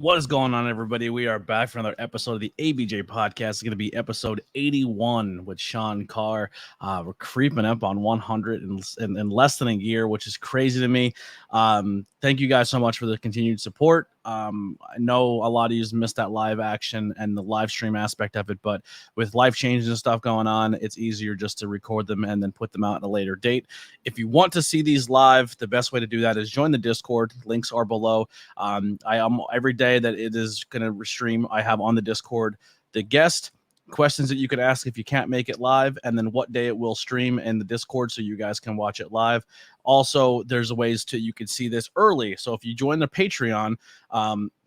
What is going on, everybody? We are back for another episode of the ABJ Podcast. It's going to be episode 81 with Sean Carr. We're creeping up on 100 in less than a year, which is crazy to me. Thank you guys so much for the continued support. I know a lot of you missed that live action and the live stream aspect of it, but with life changes and stuff going on, it's easier just to record them and then put them out at a later date. If you want to see these live, the best way to do that is join the Discord. Links are below. I am every day that it is going to stream, I have on the Discord the guest questions that you could ask if you can't make it live, and then what day it will stream in the Discord so you guys can watch it live. Also, there's ways to you can see this early. So if you join the Patreon,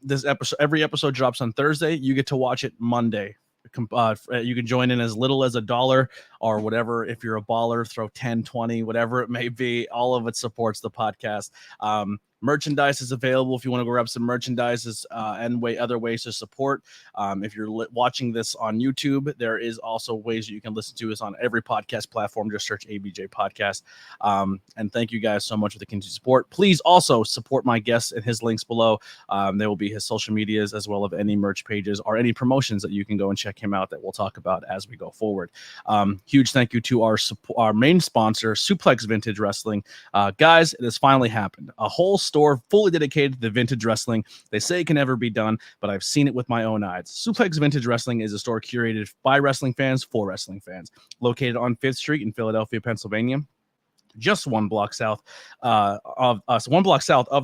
this episode, every episode drops on Thursday. You get to watch it Monday. You can join in as little as $1 or whatever. If you're a baller, throw 10, 20, whatever it may be. All of it supports the podcast. Merchandise is available if you want to grab some merchandise and other ways to support. If you're watching this on YouTube, there is also ways that you can listen to us on every podcast platform. Just search ABJ Podcast. And thank you guys so much for the continued support. Please also support my guest and his links below. There will be his social medias as well as any merch pages or any promotions that you can go and check him out that we'll talk about as we go forward. Huge thank you to our main sponsor, Suplex Vintage Wrestling. Guys, it has finally happened. A whole store fully dedicated to vintage wrestling. They say it can never be done, but I've seen it with my own eyes. Suplex Vintage Wrestling is a store curated by wrestling fans for wrestling fans, located on 5th Street in Philadelphia, Pennsylvania. Just one block south of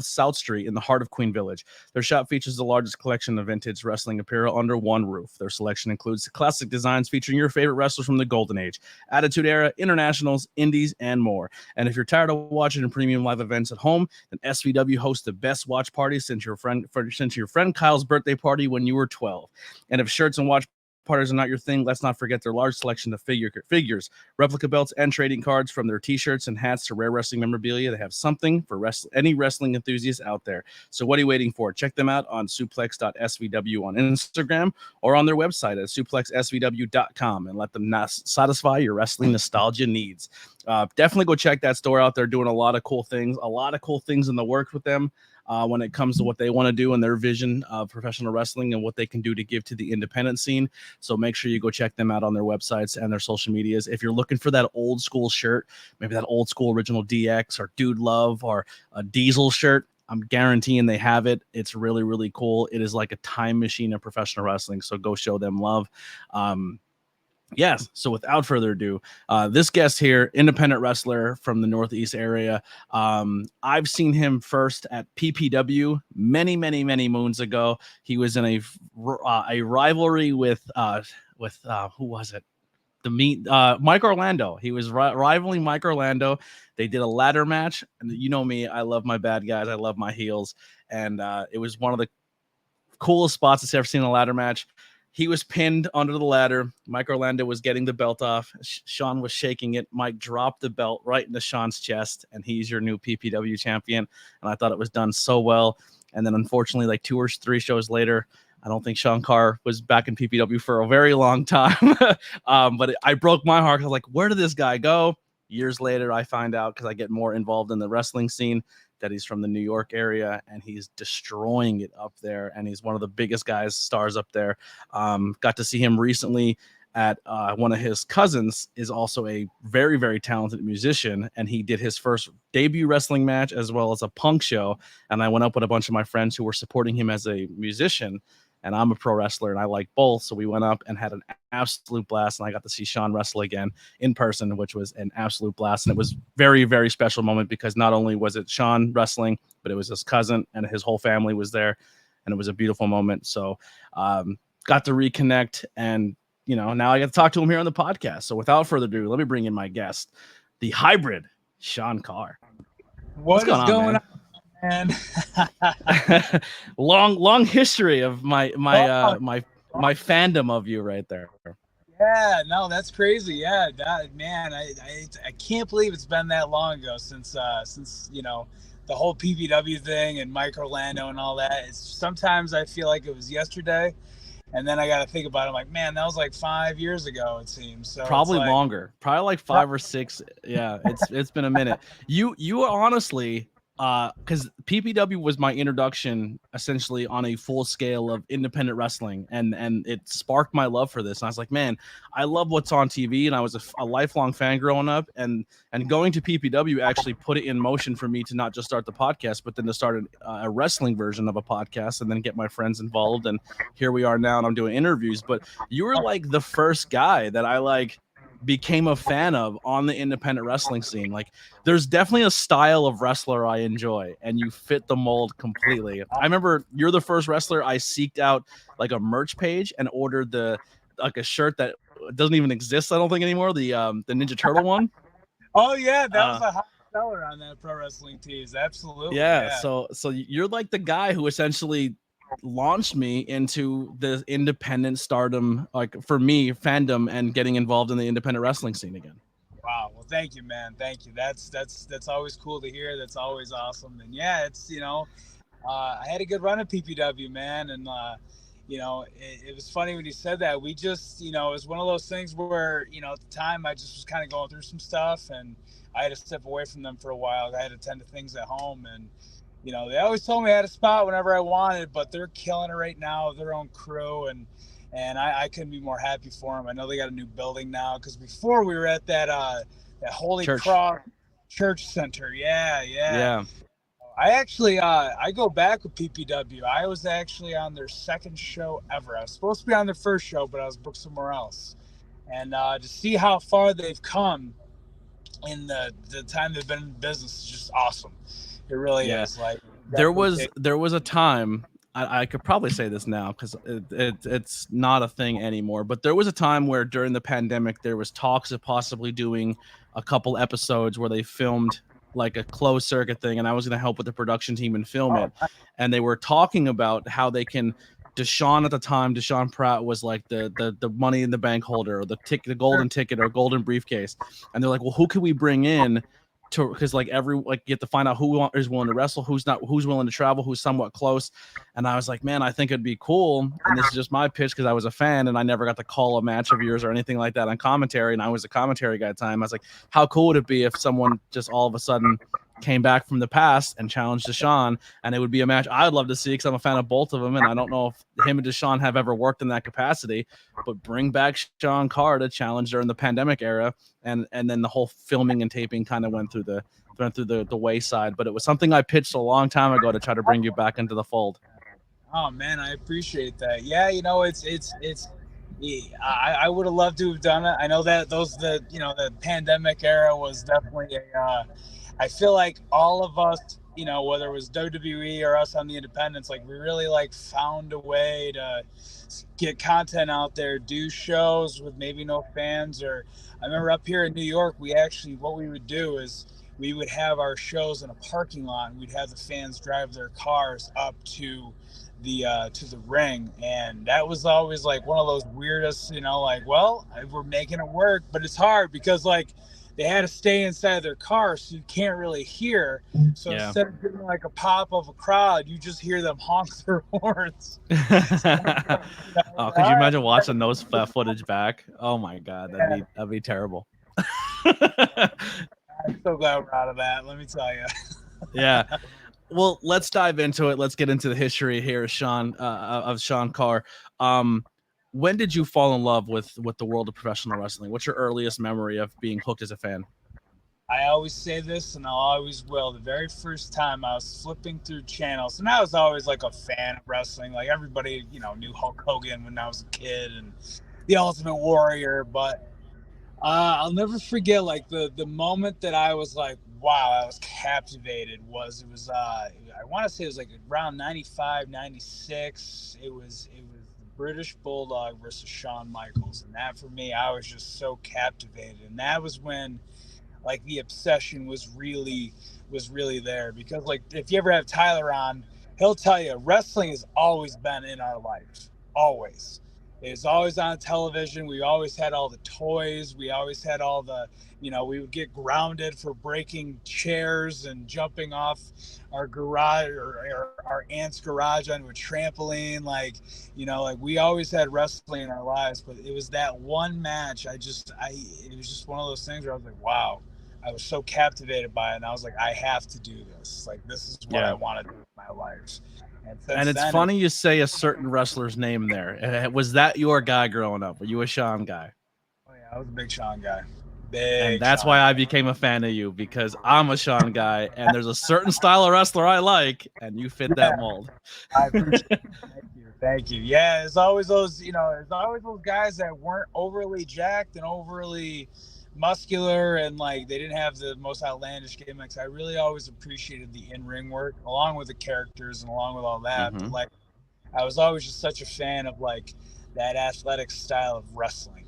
South Street in the heart of Queen Village. Their shop features the largest collection of vintage wrestling apparel under one roof. Their selection includes classic designs featuring your favorite wrestlers from the Golden Age, Attitude Era, Internationals, Indies, and more. And if you're tired of watching premium live events at home, then SVW hosts the best watch party since your friend Kyle's birthday party when you were 12. And if shirts and watch parties are not your thing, let's not forget their large selection of figures, replica belts, and trading cards. From their t-shirts and hats to rare wrestling memorabilia, they have something for any wrestling enthusiast out there. So what are you waiting for? Check them out on suplex.svw on Instagram or on their website at suplexsvw.com and let them satisfy your wrestling nostalgia needs. Definitely go check that store out. They're doing a lot of cool things in the works with them. When it comes to what they want to do and their vision of professional wrestling and what they can do to give to the independent scene. So make sure you go check them out on their websites and their social medias. If you're looking for that old school shirt, maybe that old school original DX or Dude Love or a Diesel shirt, I'm guaranteeing they have it. It's really, really cool. It is like a time machine of professional wrestling. So go show them love. Yes. So without further ado, this guest here, independent wrestler from the Northeast area. I've seen him first at PPW many, many, many moons ago. He was in a rivalry with who was it? Mike Orlando. He was rivaling Mike Orlando. They did a ladder match, and you know me, I love my bad guys. I love my heels, and it was one of the coolest spots I've ever seen in a ladder match. He was pinned under the ladder. Mike Orlando was getting the belt off. Sean was shaking it. Mike dropped the belt right into Sean's chest, and he's your new PPW champion. And I thought it was done so well. And then, unfortunately, like 2 or 3 shows later, I don't think Sean Carr was back in PPW for a very long time. But I broke my heart. I was like, where did this guy go? Years later, I find out because I get more involved in the wrestling scene that he's from the New York area and he's destroying it up there. And he's one of the biggest stars up there. Got to see him recently at one of his cousins is also a very, very talented musician. And he did his first debut wrestling match as well as a punk show. And I went up with a bunch of my friends who were supporting him as a musician. And I'm a pro wrestler and I like both. So we went up and had an absolute blast. And I got to see Sean wrestle again in person, which was an absolute blast. And it was very, very special moment because not only was it Sean wrestling, but it was his cousin and his whole family was there. And it was a beautiful moment. So got to reconnect. And, you know, now I get to talk to him here on the podcast. So without further ado, let me bring in my guest, the hybrid Sean Carr. What's going on? And long history of my fandom of you right there. Yeah, no, that's crazy. Yeah, man, I can't believe it's been that long ago since you know the whole PPW thing and Mike Orlando and all that. Sometimes I feel like it was yesterday, and then I got to think about it. I'm like, man, that was like 5 years ago. It seems so. Probably longer. Probably like 5 or 6. Yeah, it's been a minute. You are honestly because PPW was my introduction essentially on a full scale of independent wrestling, and it sparked my love for this. And I was like, man, I love what's on TV, and I was a lifelong fan growing up, and going to PPW actually put it in motion for me to not just start the podcast, but then to start a wrestling version of a podcast, and then get my friends involved. And here we are now, and I'm doing interviews. But you were like the first guy that I like became a fan of on the independent wrestling scene. Like, there's definitely a style of wrestler I enjoy, and you fit the mold completely. I remember you're the first wrestler I seeked out like a merch page and ordered like a shirt that doesn't even exist, I don't think, anymore, the Ninja Turtle one. Oh yeah, that was a hot seller on that Pro Wrestling Tees. Absolutely. Yeah. So you're like the guy who essentially launched me into the independent stardom, like for me, fandom, and getting involved in the independent wrestling scene again. Wow. Well, thank you, man. Thank you. That's always cool to hear. That's always awesome. And yeah, it's, I had a good run at PPW, man. And, it was funny when you said that. We just, it was one of those things where, at the time I just was kind of going through some stuff, and I had to step away from them for a while. I had to attend to things at home, and they always told me I had a spot whenever I wanted, but they're killing it right now, their own crew, and I couldn't be more happy for them. I know they got a new building now, because before we were at that Holy Cross Church Center. Yeah. I actually I go back with PPW. I was actually on their second show ever. I was supposed to be on their first show, but I was booked somewhere else. And to see how far they've come in the time they've been in business is just awesome. It really is. Like, there was a time, I could probably say this now because it's not a thing anymore, but there was a time where during the pandemic there was talks of possibly doing a couple episodes where they filmed like a closed circuit thing, and I was going to help with the production team and film it. And they were talking about how they can. Deshaun at the time, Deshaun Pratt was like the money in the bank holder, or the golden ticket or golden briefcase, and they're like, well, who can we bring in? Because you have to find out who is willing to wrestle, who's not, who's willing to travel, who's somewhat close. And I was like, man, I think it'd be cool. And this is just my pitch because I was a fan and I never got to call a match of yours or anything like that on commentary. And I was a commentary guy at the time. I was like, how cool would it be if someone just all of a sudden came back from the past and challenged Deshaun, and it would be a match I'd love to see because I'm a fan of both of them, and I don't know if him and Deshaun have ever worked in that capacity, but bring back Sean Carr to challenge during the pandemic era, and then the whole filming and taping kind of went through the wayside. But it was something I pitched a long time ago to try to bring you back into the fold. Oh man, I appreciate that. Yeah, I would have loved to have done it. I know that the pandemic era was definitely I feel like all of us, whether it was WWE or us on the independents, like we really found a way to get content out there, do shows with maybe no fans. Or I remember up here in New York, what we would do is we would have our shows in a parking lot, and we'd have the fans drive their cars up to the ring. And that was always like one of those weirdest, we're making it work, but it's hard because they had to stay inside their car, so you can't really hear. So instead of getting like a pop of a crowd, you just hear them honk their horns. Could you imagine watching those footage back? Oh my God, that'd be terrible. I'm so glad we're out of that, let me tell you. Yeah. Well, let's dive into it. Let's get into the history here, Sean, of Sean Carr. When did you fall in love with the world of professional wrestling? What's your earliest memory of being hooked as a fan? I always say this, and I always will. The very first time I was flipping through channels, and I was always like a fan of wrestling. Like everybody, knew Hulk Hogan when I was a kid and the Ultimate Warrior. But I'll never forget the moment that I was like, wow, I was captivated. I want to say it was around 95, 96. It was British Bulldog versus Shawn Michaels, and that for me, I was just so captivated. And that was when the obsession was really there, because if you ever have Tyler on, he'll tell you wrestling has always been in our life. Always. It's always on television. We always had all the toys. We always had all the, we would get grounded for breaking chairs and jumping off our garage or our aunt's garage onto a trampoline. We always had wrestling in our lives. But it was that one match. It was just one of those things where I was like, wow, I was so captivated by it, and I was like, I have to do this. Like, this is what I want to do with my life. And it's funny you say a certain wrestler's name there. Was that your guy growing up? Were you a Sean guy? Oh yeah, I was a big Sean guy. And that's why I became a fan of you, because I'm a Sean guy, and there's a certain style of wrestler I like, and you fit that mold. I appreciate it. Thank you. Yeah, it's always those, guys that weren't overly jacked and overly muscular, and like they didn't have the most outlandish gimmicks. I really always appreciated the in-ring work, along with the characters and along with all that. But like, I was always just such a fan of like that athletic style of wrestling.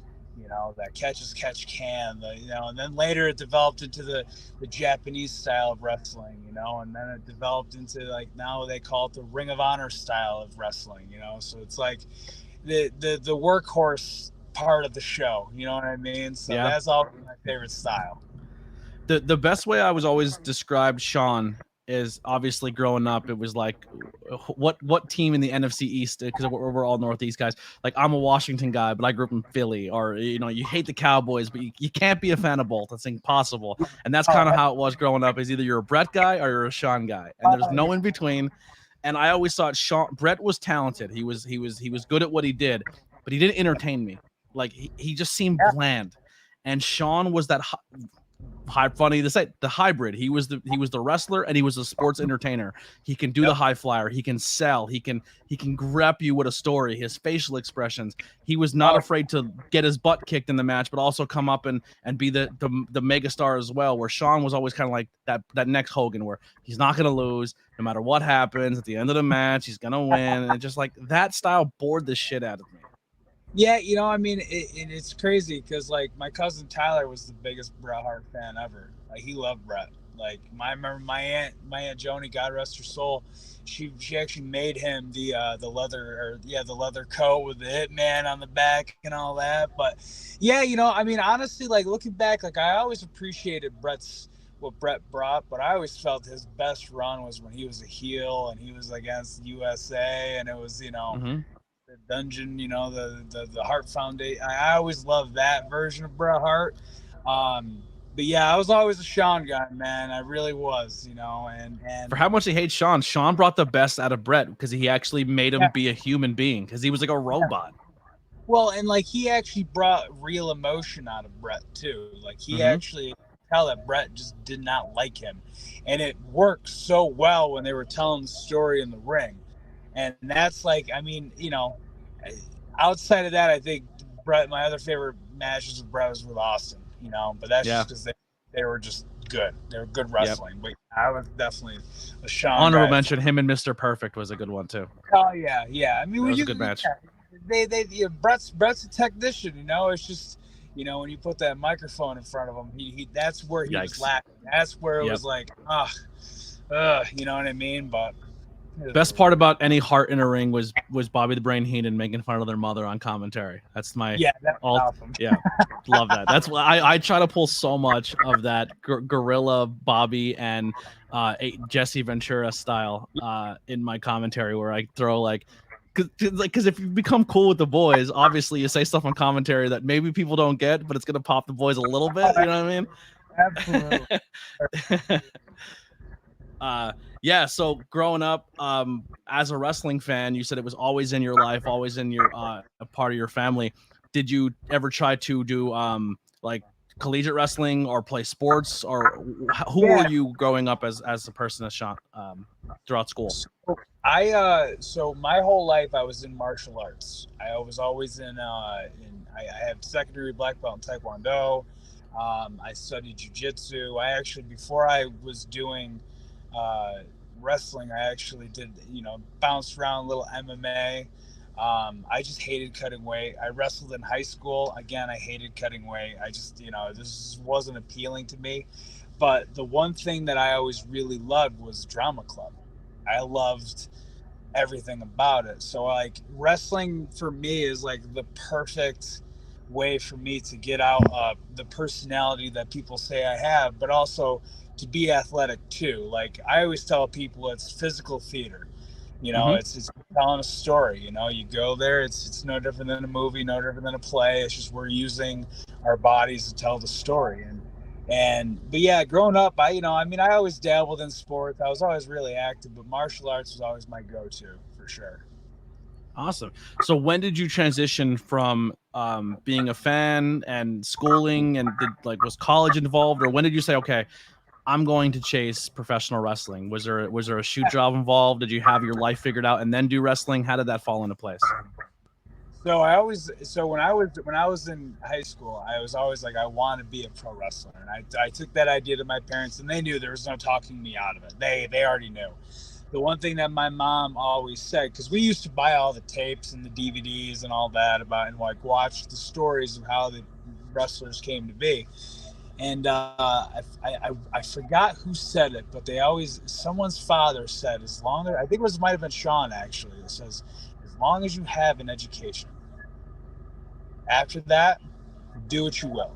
That catch as catch can, and then later it developed into the Japanese style of wrestling, and then it developed into like now they call it the Ring of Honor style of wrestling, so it's like the workhorse part of the show, you know what I mean? So that's all my favorite style. The best way I was always described Sean is, obviously growing up, it was like, what team in the NFC East, because we're all Northeast guys. Like, I'm a Washington guy, but I grew up in Philly. Or you hate the Cowboys, but you can't be a fan of both. That's impossible. And that's kind of how it was growing up. Is either you're a Brett guy or you're a Sean guy, and there's no in between. And I always thought Brett was talented. He was good at what he did, but he didn't entertain me. Like, he just seemed bland. And Sean was that funny to say, the hybrid. He was the wrestler, and he was a sports entertainer. He can do the high flyer. He can sell. He can grab you with a story. His facial expressions. He was not afraid to get his butt kicked in the match, but also come up and be the mega star as well. Where Sean was always kind of like that next Hogan, where he's not going to lose no matter what happens. At the end of the match, he's going to win. And just like that style bored the shit out of me. Yeah, I mean, it's crazy because like my cousin Tyler was the biggest Bret Hart fan ever. Like, he loved Bret. Like, I remember my aunt Joni, God rest her soul, she actually made him the leather coat with the Hitman on the back and all that. But yeah, I mean, honestly, like looking back, like I always appreciated what Bret brought, but I always felt his best run was when he was a heel and he was against USA, and it was the dungeon, the Hart Foundation. I always loved that version of Bret Hart. But yeah, I was always a Sean guy, man. I really was, and for how much he hates Sean brought the best out of Bret, because he actually made him be a human being, because he was like a robot. Well, and like he actually brought real emotion out of Bret too. Like he actually tell that Bret just did not like him, and it worked so well when they were telling the story in the ring. And that's like, I mean, outside of that, I think Bret, my other favorite matches with Bret was with Austin, but that's just because they were just good. They were good wrestling. But I was definitely a Sean. Honorable mention, him and Mr. Perfect was a good one too. Oh yeah. I mean, it was a good match. Bret's a technician, It's just, when you put that microphone in front of him, he that's where he was lacking. That's where it was like, you know what I mean? But best part about any Hart in a ring was Bobby the Brain Heenan making fun of their mother on commentary. That's my awesome. Yeah, love that. That's why I try to pull so much of that gorilla Bobby and Jesse Ventura style in my commentary, where I throw like, because if you become cool with the boys, obviously you say stuff on commentary that maybe people don't get, but it's gonna pop the boys a little bit. You know what I mean? Absolutely. Yeah, so growing up as a wrestling fan, you said it was always in your life, always in your a part of your family. Did you ever try to do like collegiate wrestling or play sports, or who were you growing up as a person that shot throughout school? So my whole life I was in martial arts. I was always I have secondary black belt in Taekwondo. I studied jiu-jitsu. I actually, before I was doing wrestling, I actually did, bounced around a little MMA. I just hated cutting weight. I wrestled in high school. Again, I hated cutting weight. I just, this wasn't appealing to me. But the one thing that I always really loved was drama club. I loved everything about it. So like wrestling for me is like the perfect way for me to get out the personality that people say I have, but also to be athletic too. Like I always tell people, it's physical theater. It's telling a story. You go there, it's no different than a movie, no different than a play. It's just we're using our bodies to tell the story. But yeah, growing up, I always dabbled in sports. I was always really active, but martial arts was always my go-to for sure. Awesome. So when did you transition from being a fan and schooling, and was college involved, or when did you say, okay, I'm going to chase professional wrestling? Was there a shoot job involved? Did you have your life figured out and then do wrestling? How did that fall into place? So when I was in high school, I was always like, I want to be a pro wrestler, and I took that idea to my parents, and they knew there was no talking me out of it. They already knew. The one thing that my mom always said, because we used to buy all the tapes and the DVDs and all that about, and like watch the stories of how the wrestlers came to be. And I forgot who said it, but someone's father said, I think might have been Sean actually, it says, as long as you have an education, after that, do what you will.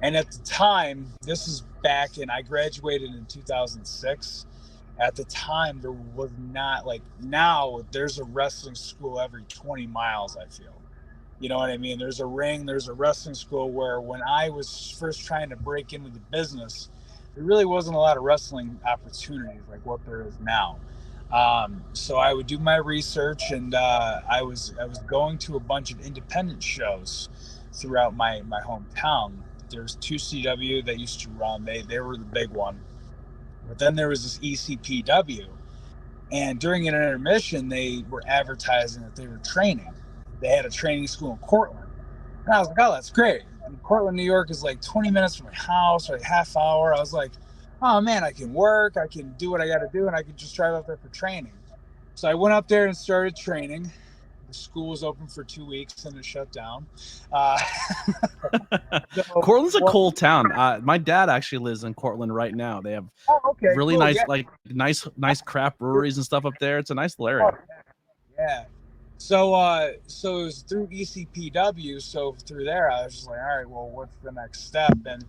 And at the time, this is I graduated in 2006. At the time, there was not, like now, there's a wrestling school every 20 miles, I feel. You know what I mean? There's a ring, there's a wrestling school, where when I was first trying to break into the business, there really wasn't a lot of wrestling opportunities like what there is now. So I would do my research, and I was going to a bunch of independent shows throughout my hometown. There's 2CW that used to run. They were the big one. But then there was this ECPW, and during an intermission, they were advertising that they were training. They had a training school in Cortland. And I was like, oh, that's great. And Cortland, New York is like 20 minutes from my house, or like half hour. I was like, oh man, I can work, I can do what I got to do, and I can just drive up there for training. So I went up there and started training. The school was open for 2 weeks and it shut down. Cortland's a cool town. My dad actually lives in Cortland right now. They have really cool, nice craft breweries and stuff up there. It's a nice little area. Yeah. So it was through ECPW. So through there, I was just like, all right, well, what's the next step? And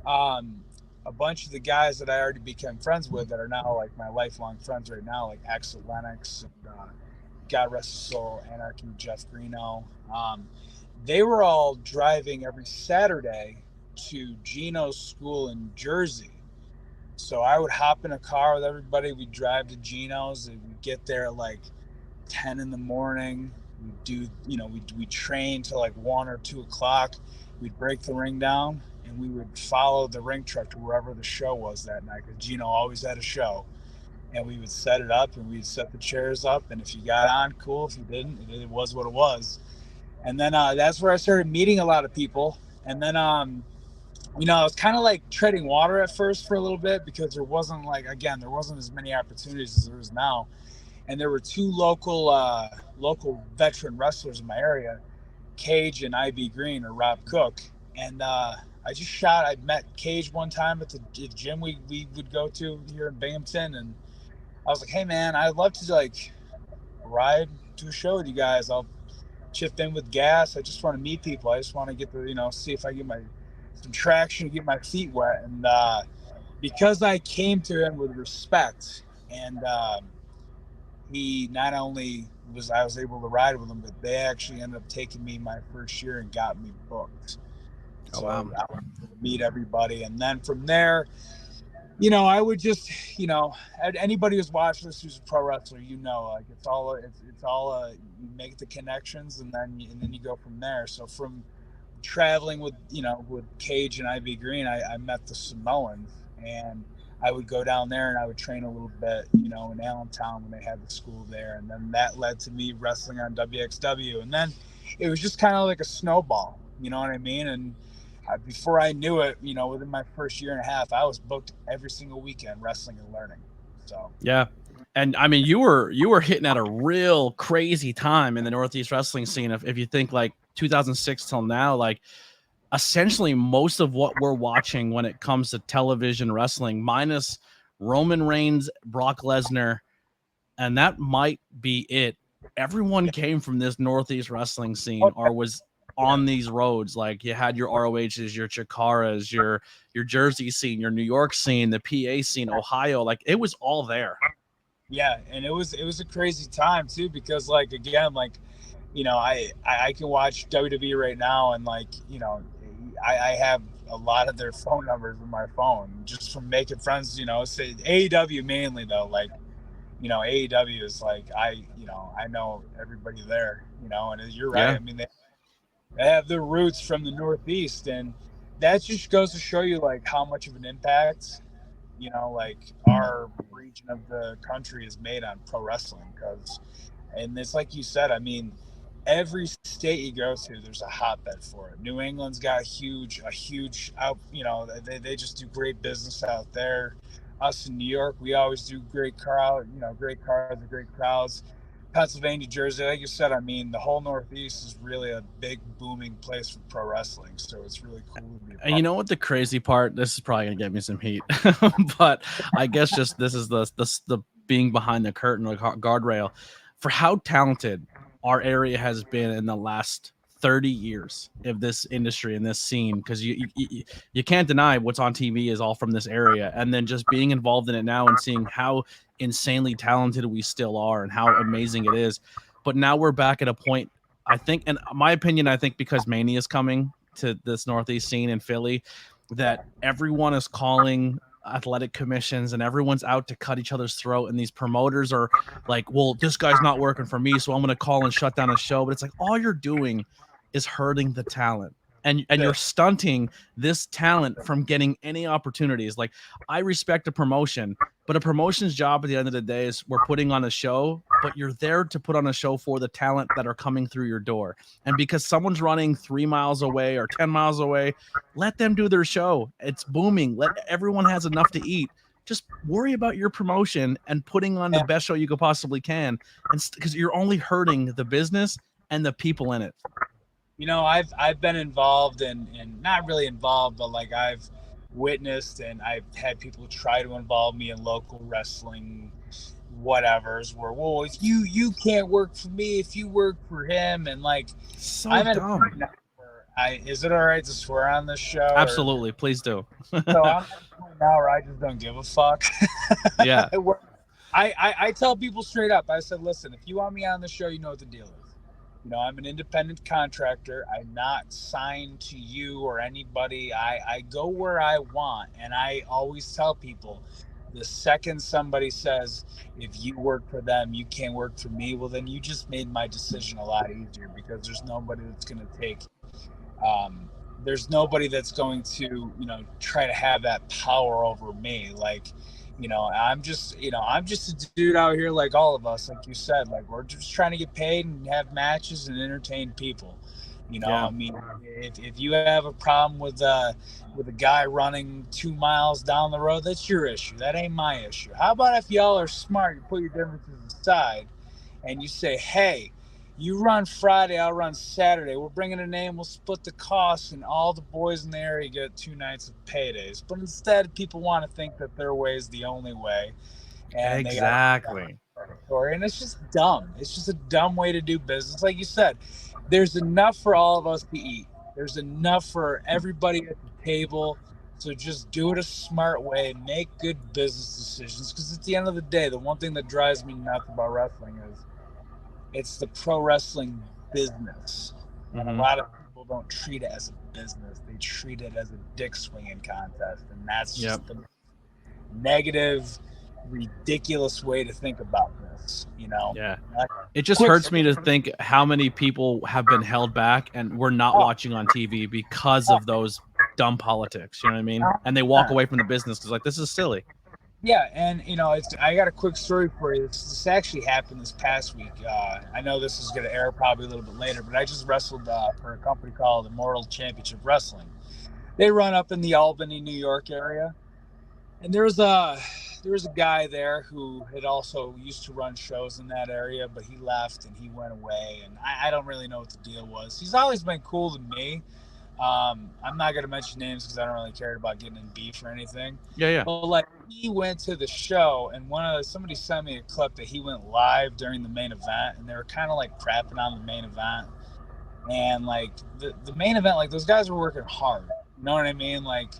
a bunch of the guys that I already became friends with that are now like my lifelong friends right now, like Axel Lennox and God rest his soul, Anarchy, Jeff Greeno. They were all driving every Saturday to Gino's school in Jersey. So I would hop in a car with everybody. We'd drive to Gino's, and we'd get there at like 10 in the morning. We'd train till like 1 or 2 o'clock. We'd break the ring down, and we would follow the ring truck to wherever the show was that night, because Gino always had a show. And we would set it up, and we'd set the chairs up. And if you got on, cool. If you didn't, it was what it was. And then that's where I started meeting a lot of people. And then, I was kind of like treading water at first for a little bit, because there wasn't as many opportunities as there is now. And there were 2 local veteran wrestlers in my area, Cage and IB Green, or Rob Cook. And I met Cage one time at the gym we would go to here in Binghamton, and I was like, hey man, I'd love to like ride to a show with you guys. I'll chip in with gas. I just want to meet people. I just want to get to, see if I get some traction, get my feet wet. And because I came to him with respect, and he not only I was able to ride with him, but they actually ended up taking me my first year and got me booked. So I would meet everybody. And then from there, I would just, anybody who's watched this who's a pro wrestler, like it's all you make the connections, and then you go from there. So from traveling with Cage and IB Green, I met the Samoans, and I would go down there and I would train a little bit, in Allentown when they had the school there. And then that led to me wrestling on WXW. And then it was just kind of like a snowball, you know what I mean? And before I knew it, within my first year and a half, I was booked every single weekend wrestling and learning. So yeah. And I mean, you were hitting at a real crazy time in the Northeast wrestling scene. If you think like 2006 till now, like essentially most of what we're watching when it comes to television wrestling, minus Roman Reigns, Brock Lesnar, and that might be it. Everyone came from this Northeast wrestling scene or was on these roads. Like you had your ROHs, your Chikaras, your Jersey scene, your New York scene, the PA scene, Ohio. Like it was all there. Yeah, and it was a crazy time too, because like again, like I can watch WWE right now, and like I have a lot of their phone numbers in my phone just from making friends, say AEW mainly though. Like, AEW is like, I know everybody there, and you're right. Yeah. I mean, they have their roots from the Northeast, and that just goes to show you like how much of an impact, like our region of the country is made on pro wrestling. And it's like you said, I mean, every state you go to, there's a hotbed for it. New England's got a huge out, they just do great business out there. Us in New York, we always do great cars and great crowds. Pennsylvania, Jersey, like you said, I mean, the whole Northeast is really a big booming place for pro wrestling. So it's really cool to be a part. And you know what the crazy part? This is probably gonna get me some heat, but I guess just this is the being behind the curtain, like guardrail, for how talented our area has been in the last 30 years of this industry and this scene, because you can't deny what's on TV is all from this area, and then just being involved in it now and seeing how insanely talented we still are and how amazing it is. But now we're back at a point, I think, in my opinion, I think because Mania is coming to this Northeast scene in Philly, that everyone is calling athletic commissions and everyone's out to cut each other's throat, and these promoters are like, well, this guy's not working for me, so I'm going to call and shut down a show. But it's like, all you're doing is hurting the talent, and you're stunting this talent from getting any opportunities. Like, I respect a promotion, but a promotion's job at the end of the day is we're putting on a show, but you're there to put on a show for the talent that are coming through your door. And because someone's running 3 miles away or 10 miles away, let them do their show. It's booming. Everyone has enough to eat. Just worry about your promotion and putting on the best show you could possibly can, and because you're only hurting the business and the people in it. I've been involved and not really involved, but like I've witnessed and I've had people try to involve me in local wrestling whatevers where, well, if you can't work for me, if you work for him, and like, so I'm at dumb. a point now where is it all right to swear on this show? Absolutely, please do. So I'm at a point now where I just don't give a fuck. Yeah. I tell people straight up, I said, listen, if you want me on the show, you know what the deal is. I'm an independent contractor. I'm not signed to you or anybody. I go where I want. And I always tell people, the second somebody says, if you work for them, you can't work for me, well, then you just made my decision a lot easier, because there's nobody that's going to take, there's nobody that's going to, try to have that power over me. Like, I'm just a dude out here like all of us, like you said, like we're just trying to get paid and have matches and entertain people. I mean, if you have a problem with a guy running 2 miles down the road, that's your issue. That ain't my issue. How about if y'all are smart, you put your differences aside and you say, hey, you run Friday, I'll run Saturday. We're bringing a name, we'll split the costs, and all the boys in the area get 2 nights of paydays. But instead, people want to think that their way is the only way. And exactly. And it's just dumb. It's just a dumb way to do business. Like you said, there's enough for all of us to eat. There's enough for everybody at the table. So just do it a smart way, make good business decisions. Because at the end of the day, the one thing that drives me nuts about wrestling is it's the pro wrestling business. And a lot of people don't treat it as a business. They treat it as a dick swinging contest. And that's just the negative, ridiculous way to think about this, Yeah. It just hurts me to think how many people have been held back and we're not watching on TV because of those dumb politics. You know what I mean? And they walk away from the business because, like, this is silly. Yeah, and I got a quick story for you. This actually happened this past week. I know this is going to air probably a little bit later, but I just wrestled for a company called Immortal Championship Wrestling. They run up in the Albany, New York area, and there was a guy there who had also used to run shows in that area, but he left and he went away, and I don't really know what the deal was. He's always been cool to me. I'm not going to mention names because I don't really care about getting in beef or anything. Yeah. But like, he went to the show, and somebody sent me a clip that he went live during the main event, and they were kind of like crapping on the main event. And like the main event, like those guys were working hard. You know what I mean? Like,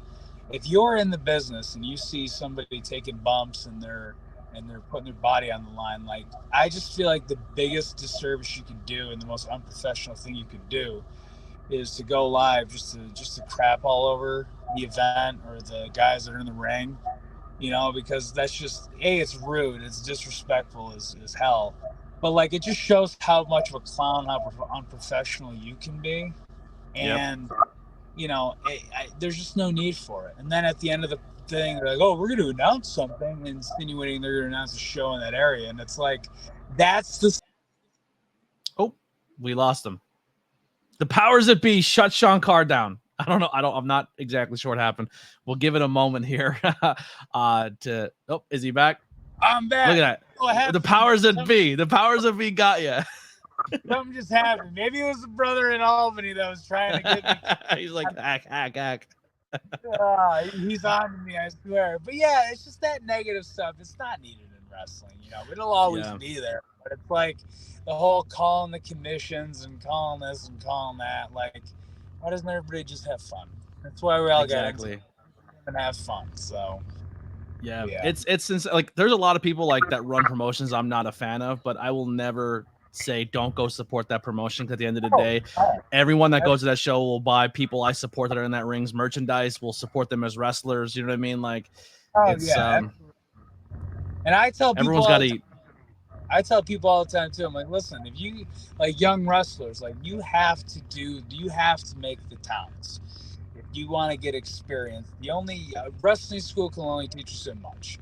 if you're in the business and you see somebody taking bumps and they're putting their body on the line, like, I just feel like the biggest disservice you could do and the most unprofessional thing you could do is to go live just to crap all over the event or the guys that are in the ring, because that's just, it's rude, it's disrespectful as hell. But like, it just shows how much of a clown, how unprofessional you can be. Yep. And there's just no need for it. And then at the end of the thing, they're like, "Oh, we're going to announce something," insinuating they're going to announce a show in that area. And it's like, that's the. Oh, we lost him. The powers that be shut Sean Carr down. I don't know. I'm not exactly sure what happened. We'll give it a moment here. Is he back? I'm back. Look at that. The powers that be. The powers that be got you. Something just happened. Maybe it was the brother in Albany that was trying to get me. He's like, hack. He's on to me, I swear. But yeah, it's just that negative stuff. It's not needed in wrestling. It'll always be there. But it's like the whole calling the commissions and calling this and calling that. Like, why doesn't everybody just have fun? That's why we all got to and have fun. So. Yeah, it's like there's a lot of people like that run promotions I'm not a fan of, but I will never say don't go support that promotion, because at the end of the day, everyone that goes to that show will buy people I support that are in that ring's merchandise, will support them as wrestlers. You know what I mean? Like, and I tell people everyone's got to eat. I tell people all the time too. I'm like, listen, if you like young wrestlers, like you have to make the towns. If you want to get experience, the only wrestling school can only teach you so much.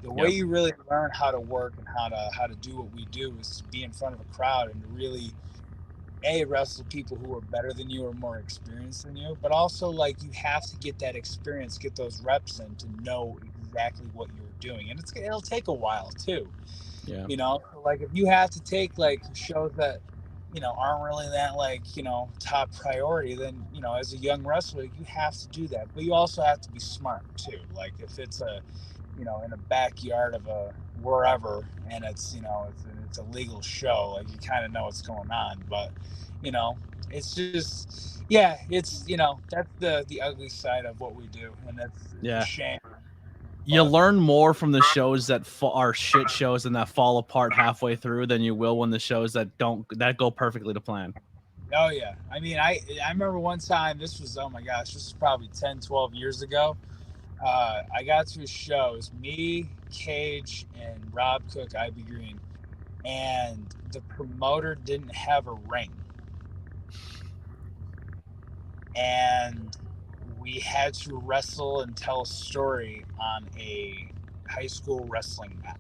The way you really learn how to work and how to do what we do is to be in front of a crowd and to really wrestle people who are better than you or more experienced than you. But also, like, you have to get that experience, get those reps in to know exactly what you're doing, and it'll take a while too. Yeah. Like if you have to take like shows that aren't really that like top priority, then as a young wrestler you have to do that. But you also have to be smart too. Like if it's in a backyard of a wherever and it's it's a legal show, like you kind of know what's going on. But it's just it's that's the ugly side of what we do, and that's a shame. You learn more from the shows that are shit shows and that fall apart halfway through than you will when the shows that go perfectly to plan. Oh yeah. I mean, I remember one time, this was probably 10, 12 years ago. I got to a show. It was me, Cage, and Rob Cook, Ivy Green, and the promoter didn't have a ring. And we had to wrestle and tell a story on a high school wrestling mat.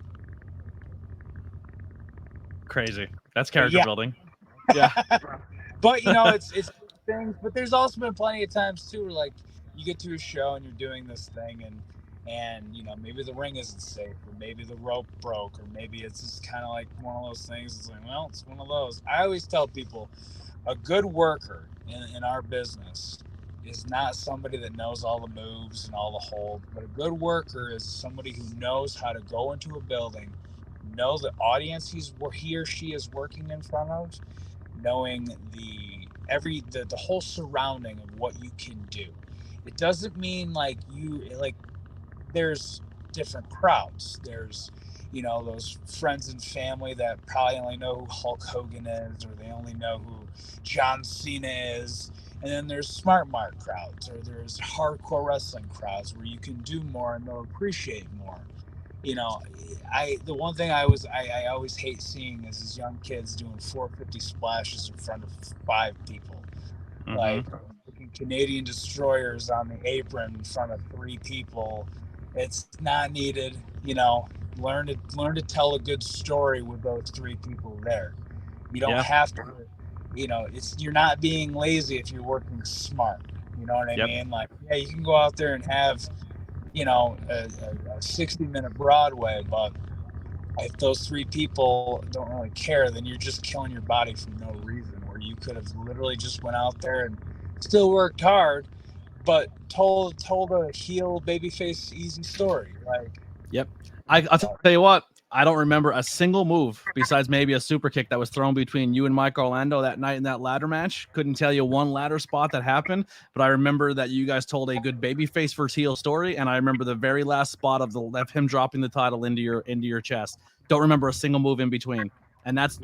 Crazy. That's character building. Yeah. But it's things. But there's also been plenty of times too where like you get to a show and you're doing this thing and maybe the ring isn't safe, or maybe the rope broke, or maybe it's just kind of like one of those things. It's like, well, it's one of those. I always tell people, a good worker in our business is not somebody that knows all the moves and all the holds, but a good worker is somebody who knows how to go into a building, know the audience he or she is working in front of, knowing the whole surrounding of what you can do. It doesn't mean there's different crowds. There's those friends and family that probably only know who Hulk Hogan is, or they only know who John Cena is. And then there's smart mark crowds, or there's hardcore wrestling crowds where you can do more and they'll appreciate more. The one thing I always hate seeing is these young kids doing 450 splashes in front of 5 people. Mm-hmm. Like Canadian destroyers on the apron in front of 3 people. It's not needed. Learn to tell a good story with those 3 people there. You don't have to. You're not being lazy if you're working smart. You know what I mean? Like, you can go out there and have, a 60-minute Broadway, but if those 3 people don't really care, then you're just killing your body for no reason. Where you could have literally just went out there and still worked hard, but told a heel babyface easy story. Like, I'll tell you what. I don't remember a single move besides maybe a super kick that was thrown between you and Mike Orlando that night in that ladder match. Couldn't tell you one ladder spot that happened, but I remember that you guys told a good babyface versus heel story, and I remember the very last spot of him dropping the title into your chest. Don't remember a single move in between, and that's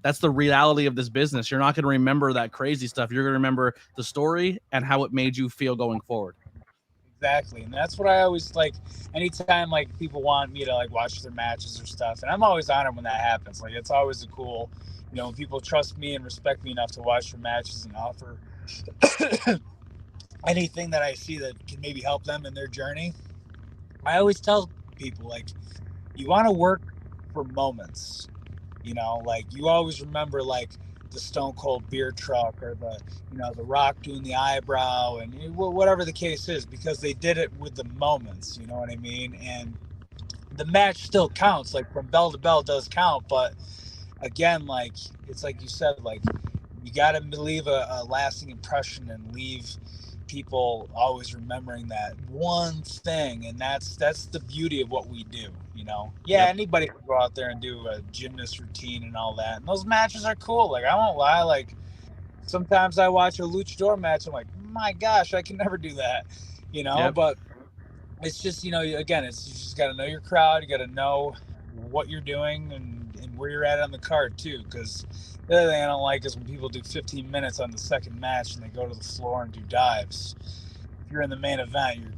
that's the reality of this business. You're not going to remember that crazy stuff. You're going to remember the story and how it made you feel going forward. Exactly. And that's what I always like. Anytime like people want me to like watch their matches or stuff, and I'm always honored when that happens. Like it's always a cool, when people trust me and respect me enough to watch their matches and offer anything that I see that can maybe help them in their journey. I always tell people, like, you want to work for moments, like you always remember like the Stone Cold beer truck or the Rock doing the eyebrow and whatever the case is, because they did it with the moments, you know what I mean? And the match still counts, like from bell to bell does count. But again, like, it's like you said, like you got to leave a lasting impression and leave people always remembering that one thing. And that's the beauty of what we do. Yep. Anybody can go out there and do a gymnast routine and all that, and those matches are cool. Like I won't lie, like sometimes I watch a luchador match, I'm like, my gosh, I can never do that, Yep. But it's just, again, you just got to know your crowd. You got to know what you're doing and where you're at on the card too. Because the other thing I don't like is when people do 15 minutes on the second match and they go to the floor and do dives. If you're in the main event,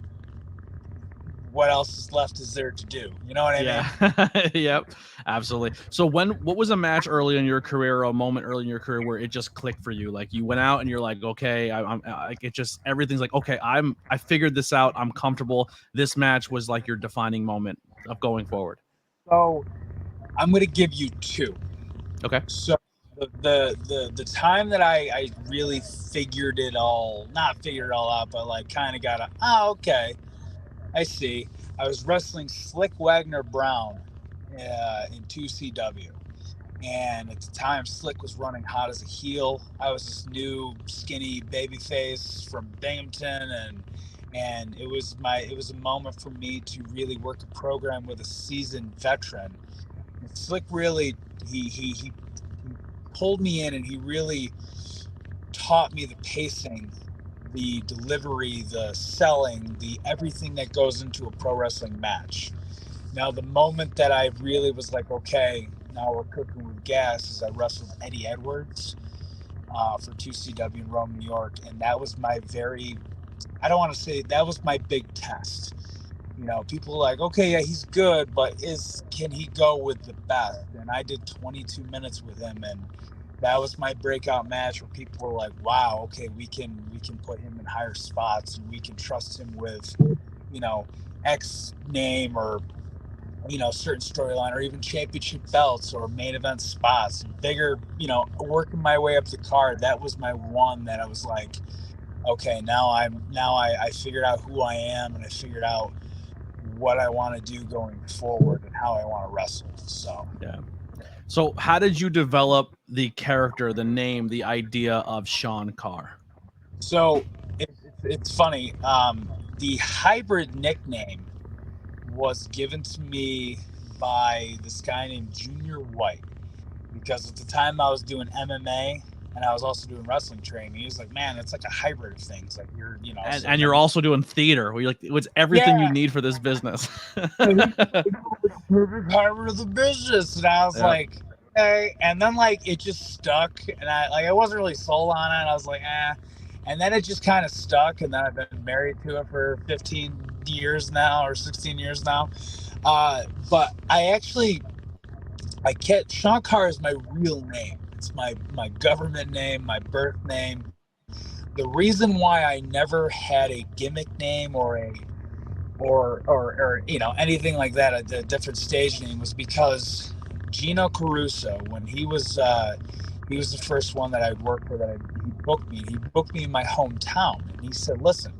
what else is left is there to do? You know what I mean? Yep, absolutely. So what was a match early in your career, or a moment early in your career where it just clicked for you? Like you went out and you're like, okay, it just, everything's like, okay, I figured this out. I'm comfortable. This match was like your defining moment of going forward. So I'm going to give you two. Okay. So the time that I really not figured it all out, but like kind of got okay, I see. I was wrestling Slick Wagner Brown in 2CW. And at the time, Slick was running hot as a heel. I was this new skinny babyface from Binghamton, and it was a moment for me to really work a program with a seasoned veteran. And Slick really he pulled me in, and he really taught me the pacing, the delivery, the selling, the everything that goes into a pro wrestling match. Now, the moment that I really was like, okay, now we're cooking with gas, is I wrestled Eddie Edwards for 2CW in Rome, New York. And that was my that was my big test. People are like, okay, yeah, he's good, but can he go with the best? And I did 22 minutes with him, and that was my breakout match where people were like, wow, okay, we can put him in higher spots, and we can trust him with, X name, or, certain storyline, or even championship belts or main event spots, bigger, working my way up the card. That was my one that I was like, okay, now I figured out who I am, and I figured out what I want to do going forward and how I want to wrestle. So, yeah. So how did you develop the character, the name, the idea of Sean Carr? So it's funny. The hybrid nickname was given to me by this guy named Junior White, because at the time I was doing MMA and I was also doing wrestling training. He was like, man, it's like a hybrid thing. It's like you're, and you're also doing theater, where you're like, it's everything you need for this business. Perfect hybrid of the business. And I was like, okay. And then like it just stuck, and I wasn't really sold on it. I was like, and then it just kind of stuck, and then I've been married to it for 15 years now, or 16 years now. But Sean Carr is my real name. It's my government name, my birth name. The reason why I never had a gimmick name or anything like that, a different stage name, was because Gino Caruso, when he was the first one that I'd worked for, he booked me in my hometown, and he said, listen,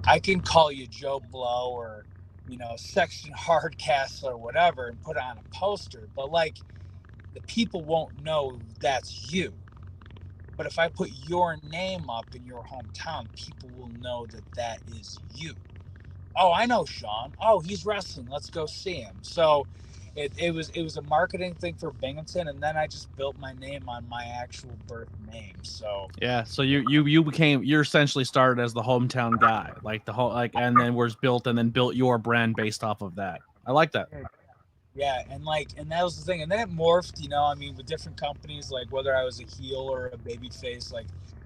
I can call you Joe Blow or Section Hardcastle or whatever and put it on a poster, but like the people won't know that's you. But if I put your name up in your hometown, people will know that is you. Oh, I know Sean. Oh, he's wrestling. Let's go see him. So it was a marketing thing for Binghamton, and then I just built my name on my actual birth name. So yeah, so you're essentially started as the hometown guy, like and then was built, and then built your brand based off of that. I like that. Yeah, and that was the thing, and then it morphed. I mean, with different companies, like whether I was a heel or a baby face, like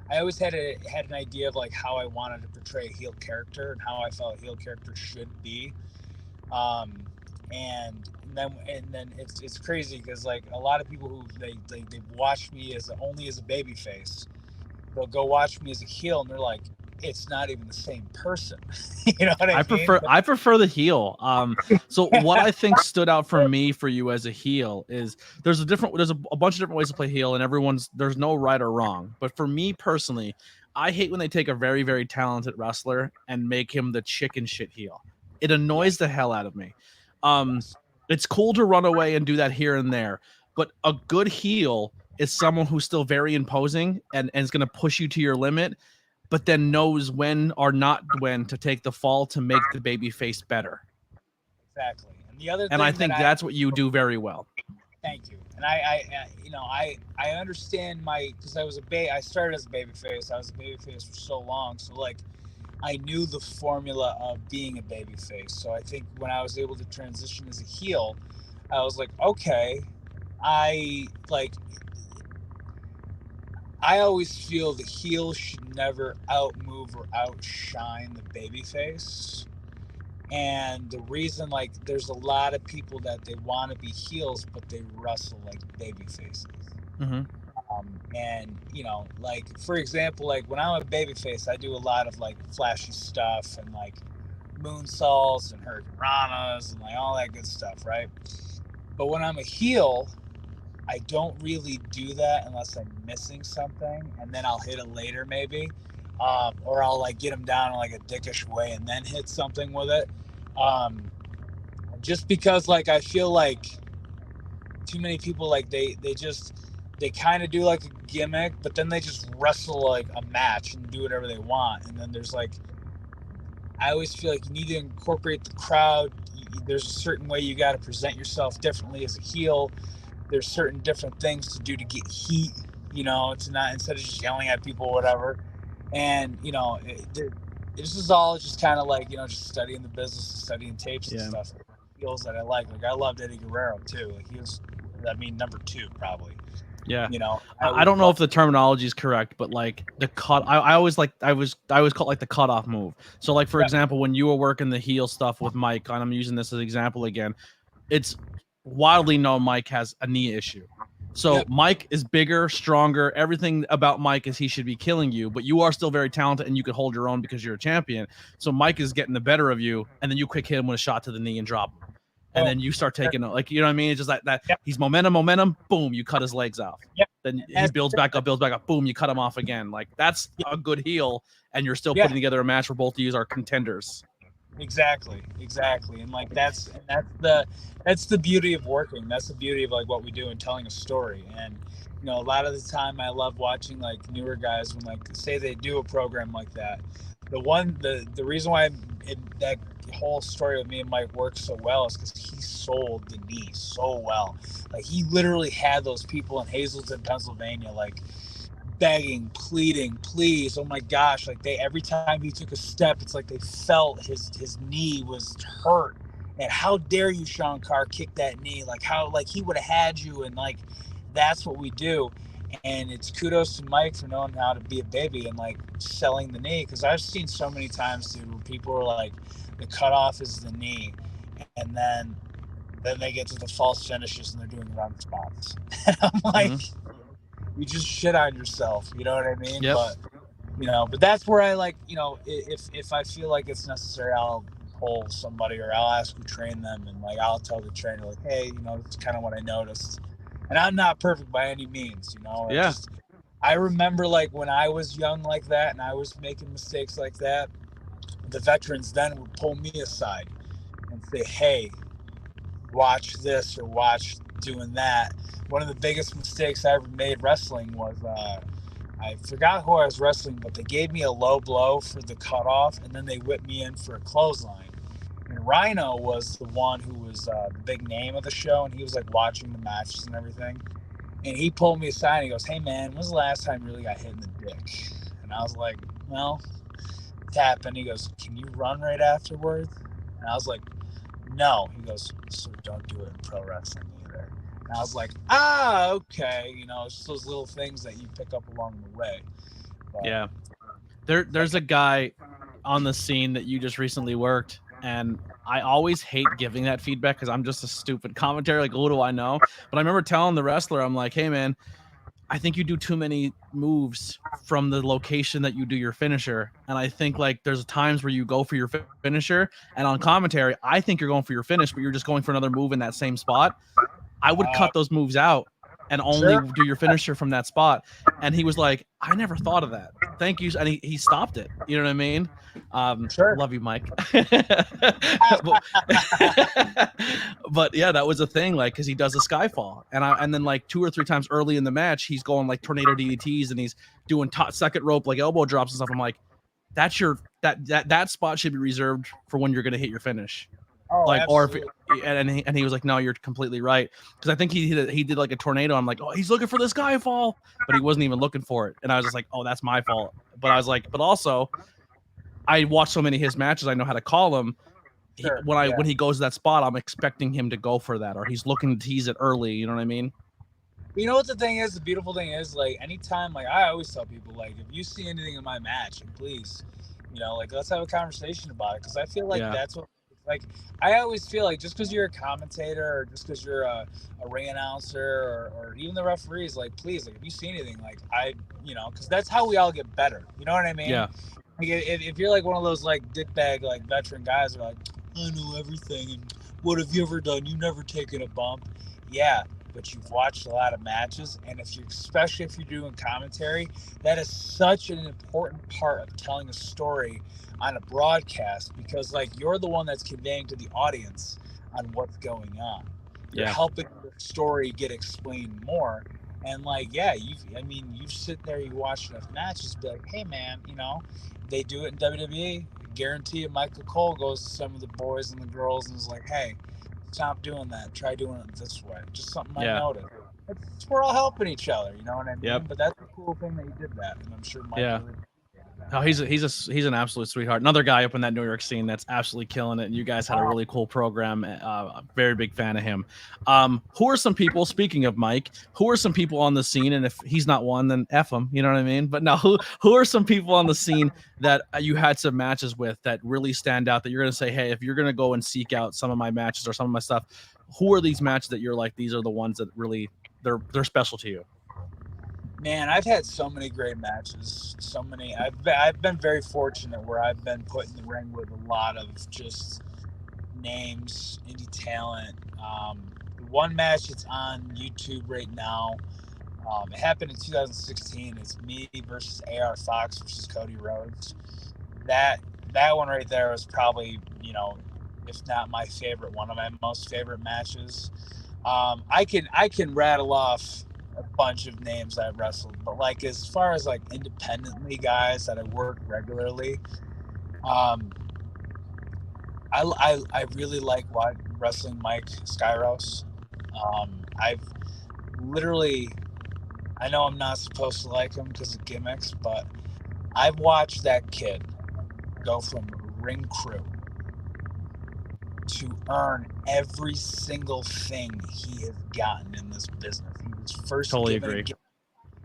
I always had an idea of like how I wanted to portray a heel character and how I felt a heel character should be. Um, and then it's crazy because like a lot of people who they watch me as only as a baby face, they'll go watch me as a heel and they're like, it's not even the same person. You know what I mean? I prefer the heel. So what I think stood out for me for you as a heel is there's a bunch of different ways to play heel, and there's no right or wrong. But for me personally, I hate when they take a very, very talented wrestler and make him the chicken shit heel. It annoys the hell out of me. Yes. It's cool to run away and do that here and there, but a good heel is someone who's still very imposing and is going to push you to your limit, but then knows when or not when to take the fall to make the baby face better. Exactly. And the other And I thing that think that's what you do very well. thank you. And I understand because I started as a baby face. I was a baby face for so long. So like, I knew the formula of being a baby face. So I think when I was able to transition as a heel, I was like, okay, I like, I always feel the heel should never outmove or outshine the baby face. And the reason, like, there's a lot of people that they want to be heels, but they wrestle like baby faces. Mm-hmm. And like for example, like when I'm a baby face, I do a lot of like flashy stuff and like moonsaults and hurricanranas and like all that good stuff, right? But when I'm a heel, I don't really do that unless I'm missing something, and then I'll hit it later maybe, or I'll like get them down in like a dickish way and then hit something with it. Just because like I feel like too many people like they kind of do like a gimmick, but then they just wrestle like a match and do whatever they want. And then there's like, I always feel like you need to incorporate the crowd. There's a certain way you got to present yourself differently as a heel. There's certain different things to do to get heat, to not, instead of just yelling at people or whatever. And, this is all just kind of like, just studying the business, studying tapes and stuff. Heels that I like I loved Eddie Guerrero too. Like he was, number 2 probably. Yeah. I don't know if the terminology is correct, but like the cut, I always call it like the cutoff move. So like, for example, when you were working the heel stuff with Mike, and I'm using this as an example again, it's widely known Mike has a knee issue. So Mike is bigger, stronger. Everything about Mike is he should be killing you, but you are still very talented and you could hold your own because you're a champion. So Mike is getting the better of you, and then you quick hit him with a shot to the knee and drop him. And then you start taking, like, you know what I mean? It's just like that. He's momentum, boom, you cut his legs off. Then he builds back up, boom, you cut him off again. Like, that's a good heel, and you're still putting together a match where both of you are contenders. Exactly. And like that's the beauty of working. That's the beauty of like what we do and telling a story. And a lot of the time I love watching like newer guys when like say they do a program like that. The reason why that whole story with me and Mike works so well is because he sold the knee so well. Like he literally had those people in Hazleton, Pennsylvania, like begging, pleading, please, oh my gosh, like every time he took a step, it's like they felt his knee was hurt. And how dare you, Sean Carr, kick that knee? Like how, like he would have had you. And like that's what we do. And it's kudos to Mike for knowing how to be a baby and like selling the knee, because I've seen so many times, dude, where people are like, the cutoff is the knee, and then they get to the false finishes and they're doing run spots. And I'm like, you just shit on yourself, you know what I mean? But but that's where I like, if I feel like it's necessary, I'll pull somebody or I'll ask who trained them, and like I'll tell the trainer like, hey, it's kind of what I noticed. And I'm not perfect by any means, I remember like when I was young like that and I was making mistakes like that, the veterans then would pull me aside and say, hey, watch this or watch doing that. One of the biggest mistakes I ever made wrestling was I forgot who I was wrestling, but they gave me a low blow for the cutoff, and then they whipped me in for a clothesline. And Rhino was the one who was the big name of the show, and he was like watching the matches and everything. And he pulled me aside and he goes, hey man, when's the last time you really got hit in the dick? And I was like, well, tap. And he goes, can you run right afterwards? And I was like, no. He goes, so don't do it in pro wrestling either. And I was like, okay. You know, it's just those little things that you pick up along the way. But, yeah. There's a guy on the scene that you just recently worked, and I always hate giving that feedback because I'm just a stupid commentator. Like, what do I know? But I remember telling the wrestler, I'm like, hey, man, I think you do too many moves from the location that you do your finisher. And I think like there's times where you go for your finisher, and on commentary, I think you're going for your finish, but you're just going for another move in that same spot. I would cut those moves out and only do your finisher from that spot. And he was like, I never thought of that. Thank you. And he stopped it. You know what I mean? Love you, Mike. But yeah, that was a thing. Like, cause he does a Skyfall, and then like 2 or 3 times early in the match, he's going like tornado DDTs and he's doing second rope, like elbow drops and stuff. I'm like, that's that spot should be reserved for when you're going to hit your finish. Oh, like, absolutely. or if, and he was like, no, you're completely right. Cause I think he did like a tornado. I'm like, oh, he's looking for the Skyfall, but he wasn't even looking for it. And I was just like, oh, that's my fault. But I was like, but also I watch so many of his matches, I know how to call him. Sure, When he goes to that spot, I'm expecting him to go for that, or he's looking to tease it early. You know what I mean? You know what the thing is? The beautiful thing is, like, anytime, like, I always tell people, like, if you see anything in my match, please, you know, like, let's have a conversation about it. Because I feel like that's what, like, I always feel like just because you're a commentator or just because you're a ring announcer or even the referees, like, please, like, if you see anything, like, you know, because that's how we all get better. You know what I mean? Yeah. Like, if you're like one of those, like, dickbag, like, veteran guys who are like, I know everything, and what have you ever done? You've never taken a bump. Yeah, but you've watched a lot of matches, and especially if you're doing commentary, that is such an important part of telling a story on a broadcast, because like you're the one that's conveying to the audience on what's going on. You're helping the story get explained more. And like, yeah, you sit there, you watch enough matches, be like, hey man, you know, they do it in WWE. Guarantee you Michael Cole goes to some of the boys and the girls and is like, hey, stop doing that. Try doing it this way. Just something I noticed. We're all helping each other, you know what I mean? But that's a cool thing that you did that, and I'm sure Mike really Oh, he's an absolute sweetheart. Another guy up in that New York scene that's absolutely killing it. And you guys had a really cool program. Very big fan of him. Who are some people, speaking of Mike, who are some people on the scene? And if he's not one, then F him, you know what I mean? But now who are some people on the scene that you had some matches with that really stand out, that you're going to say, hey, if you're going to go and seek out some of my matches or some of my stuff, who are these matches that you're like, these are the ones that really they're special to you? Man, I've had so many great matches. So many. I've been very fortunate where I've been put in the ring with a lot of just names, indie talent. The one match that's on YouTube right now, it happened in 2016. It's me versus AR Fox versus Cody Rhodes. That one right there was probably, you know, if not my favorite, one of my most favorite matches. I can rattle off a bunch of names I've wrestled, but like as far as like independently guys that I work regularly, I really like wrestling Mike Skyros. I've literally, I know I'm not supposed to like him because of gimmicks, but I've watched that kid go from ring crew to earn every single thing he has gotten in this business.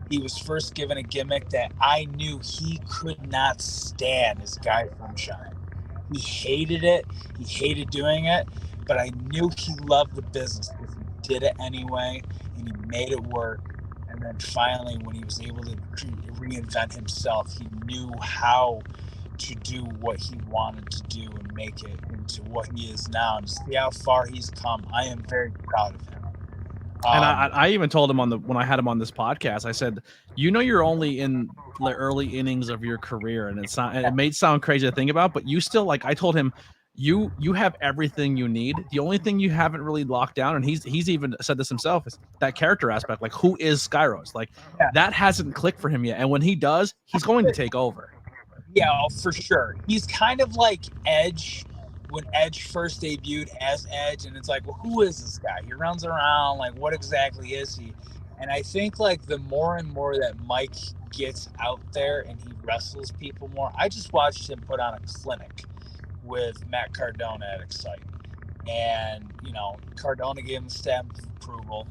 He was first given a gimmick that I knew he could not stand, as Guy Sunshine. He hated it. He hated doing it, but I knew he loved the business because he did it anyway, and he made it work. And then finally, when he was able to reinvent himself, he knew how to do what he wanted to do and make it into what he is now. And to see how far he's come, I am very proud of him. And I even told him when I had him on this podcast, I said, you know, you're only in the early innings of your career, and it may sound crazy to think about, but you still, like, I told him, you have everything you need. The only thing you haven't really locked down, and he's even said this himself, is that character aspect. Like, who is Skyros? Like, that hasn't clicked for him yet. And when he does, he's going to take over. Yeah, for sure. He's kind of like Edge when Edge first debuted as Edge, and it's like, well, who is this guy? He runs around, like, what exactly is he? And I think, like, the more and more that Mike gets out there and he wrestles people more, I just watched him put on a clinic with Matt Cardona at Excite. and Cardona gave him the stamp of approval.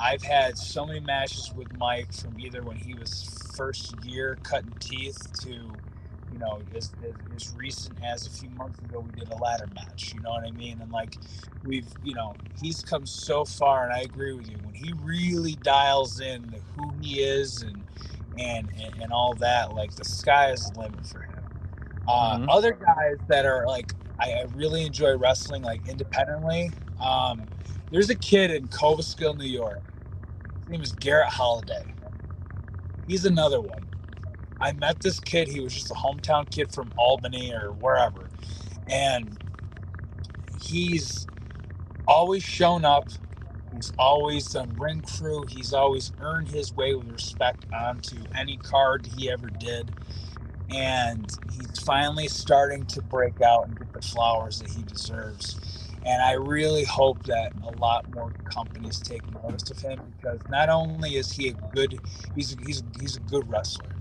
I've had so many matches with Mike from either when he was first year cutting teeth to as recent as a few months ago we did a ladder match. You know what I mean? And like he's come so far, and I agree with you. When he really dials in who he is and all that, like the sky is the limit for him. Other guys that are like I really enjoy wrestling like independently. There's a kid in Cobleskill, New York. His name is Garrett Holiday. He's another one. I met this kid. He was just a hometown kid from Albany or wherever. And he's always shown up. He's always done ring crew. He's always earned his way with respect onto any card he ever did. And he's finally starting to break out and get the flowers that he deserves. And I really hope that a lot more companies take notice of him, because not only is he he's a good wrestler.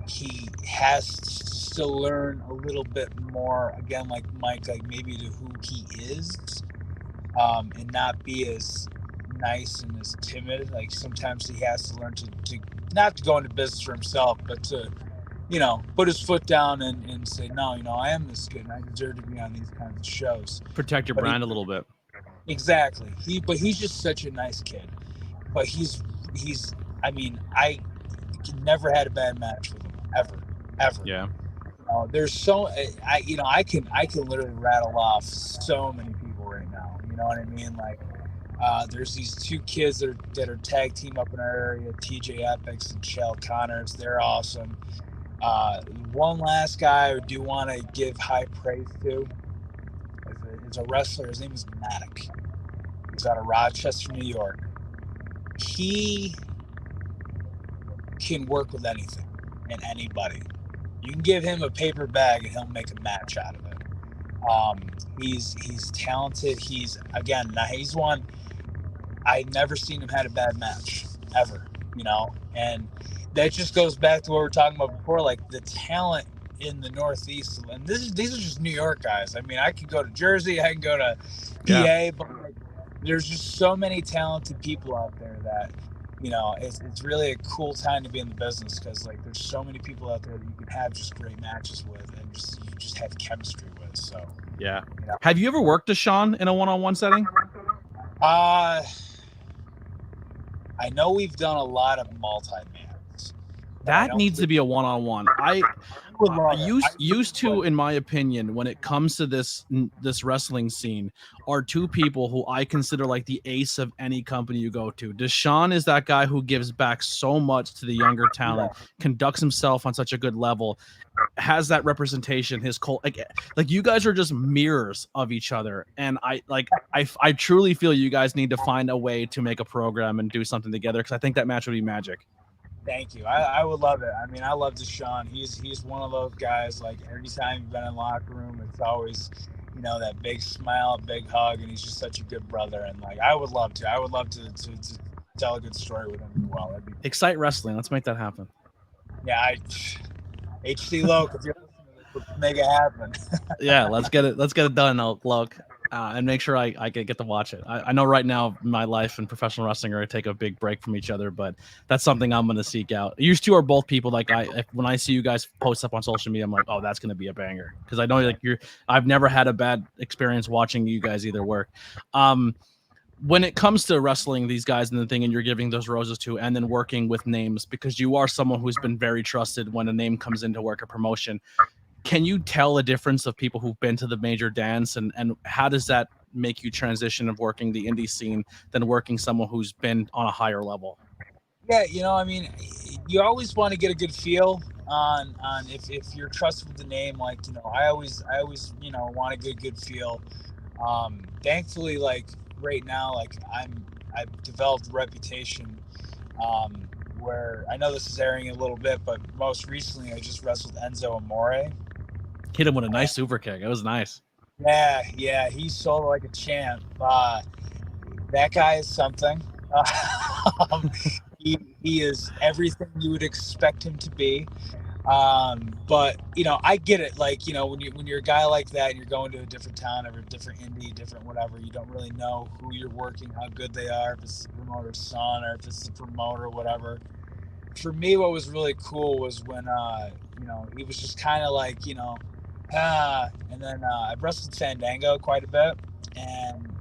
He has to still learn a little bit more, again, like Mike, like maybe to who he is, and not be as nice and as timid. Like sometimes he has to learn to not to go into business for himself, but to put his foot down and say, no, I am this good and I deserve to be on these kinds of shows. Protect your brand a little bit. Exactly. He's just such a nice kid. But I never had a bad match with him, ever. Yeah. There's so I can literally rattle off so many people right now. You know what I mean? Like there's these two kids that are tag team up in our area, TJ Epics and Shell Connors. They're awesome. One last guy I do want to give high praise to is a wrestler. His name is Maddock. He's out of Rochester, New York. He can work with anything and anybody. You can give him a paper bag and he'll make a match out of it. He's talented. He's one. I've never seen him had a bad match ever, and that just goes back to what we were talking about before, like the talent in the Northeast. And these are just New York guys. I mean, I could go to Jersey, I can go to PA, but like, there's just so many talented people out there that, it's really a cool time to be in the business, because like there's so many people out there that you can have just great matches with and you just have chemistry with. So yeah. Have you ever worked with Sean in a one-on-one setting? I know we've done a lot of multi-mans. That needs to be a one-on-one. I used to, in my opinion, when it comes to this wrestling scene, are two people who I consider like the ace of any company you go to. Deshaun is that guy who gives back so much to the younger talent, conducts himself on such a good level, has that representation. His like you guys are just mirrors of each other, and I truly feel you guys need to find a way to make a program and do something together, because I think that match would be magic. Thank you. I would love it. I mean, I love Deshaun. He's one of those guys, like every time you've been in the locker room, it's always, that big smile, big hug, and he's just such a good brother. And like, I would love to tell a good story with him as well. Excite Wrestling. Let's make that happen. Yeah, HC Loke, if you're listening to this, let's make it happen. Yeah, let's get it done, Loke. And make sure I get to watch it. I know right now my life and professional wrestling are going to take a big break from each other, but that's something I'm going to seek out. You two are both people like when I see you guys post up on social media, I'm like, oh, that's going to be a banger, because I know like I've never had a bad experience watching you guys either work. When it comes to wrestling these guys and the thing, and you're giving those roses to, and then working with names, because you are someone who's been very trusted when a name comes into work a promotion. Can you tell a difference of people who've been to the major dance, and how does that make you transition of working the indie scene than working someone who's been on a higher level? Yeah, I mean, you always want to get a good feel on if you're trusted with the name. Like, I always want to get a good feel. Thankfully, like right now, like I've developed a reputation where I know this is airing a little bit, but most recently I just wrestled Enzo Amore. Hit him with a nice super kick. It was nice. Yeah, he sold like a champ. That guy is something. He is everything you would expect him to be. But I get it. Like, when you're a guy like that and you're going to a different town or a different indie, different whatever, you don't really know who you're working, how good they are, if it's the promoter's son or if it's the promoter, whatever. For me, what was really cool was when, he was just kind of like, and then I wrestled Fandango quite a bit. And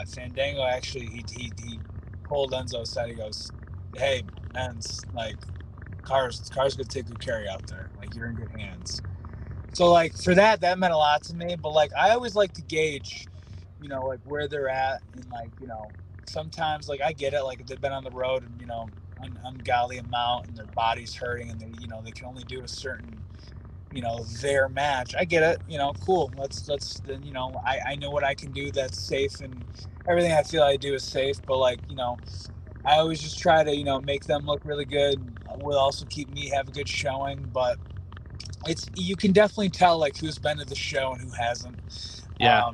Fandango actually, he pulled Enzo aside. He goes, "Hey, Enz, like, Carr's gonna take good care of you out there. Like, you're in good hands." So, like, for that meant a lot to me. But, like, I always like to gauge, like, where they're at. And, like, sometimes, like, I get it. Like, if they've been on the road and, an ungodly amount and their body's hurting and they can only do a certain, their match. I get it. Cool. Let's then, I know what I can do that's safe, and everything I feel I do is safe. But, like, I always just try to, make them look really good. Will also keep me have a good showing, but you can definitely tell, like, who's been to the show and who hasn't. Yeah.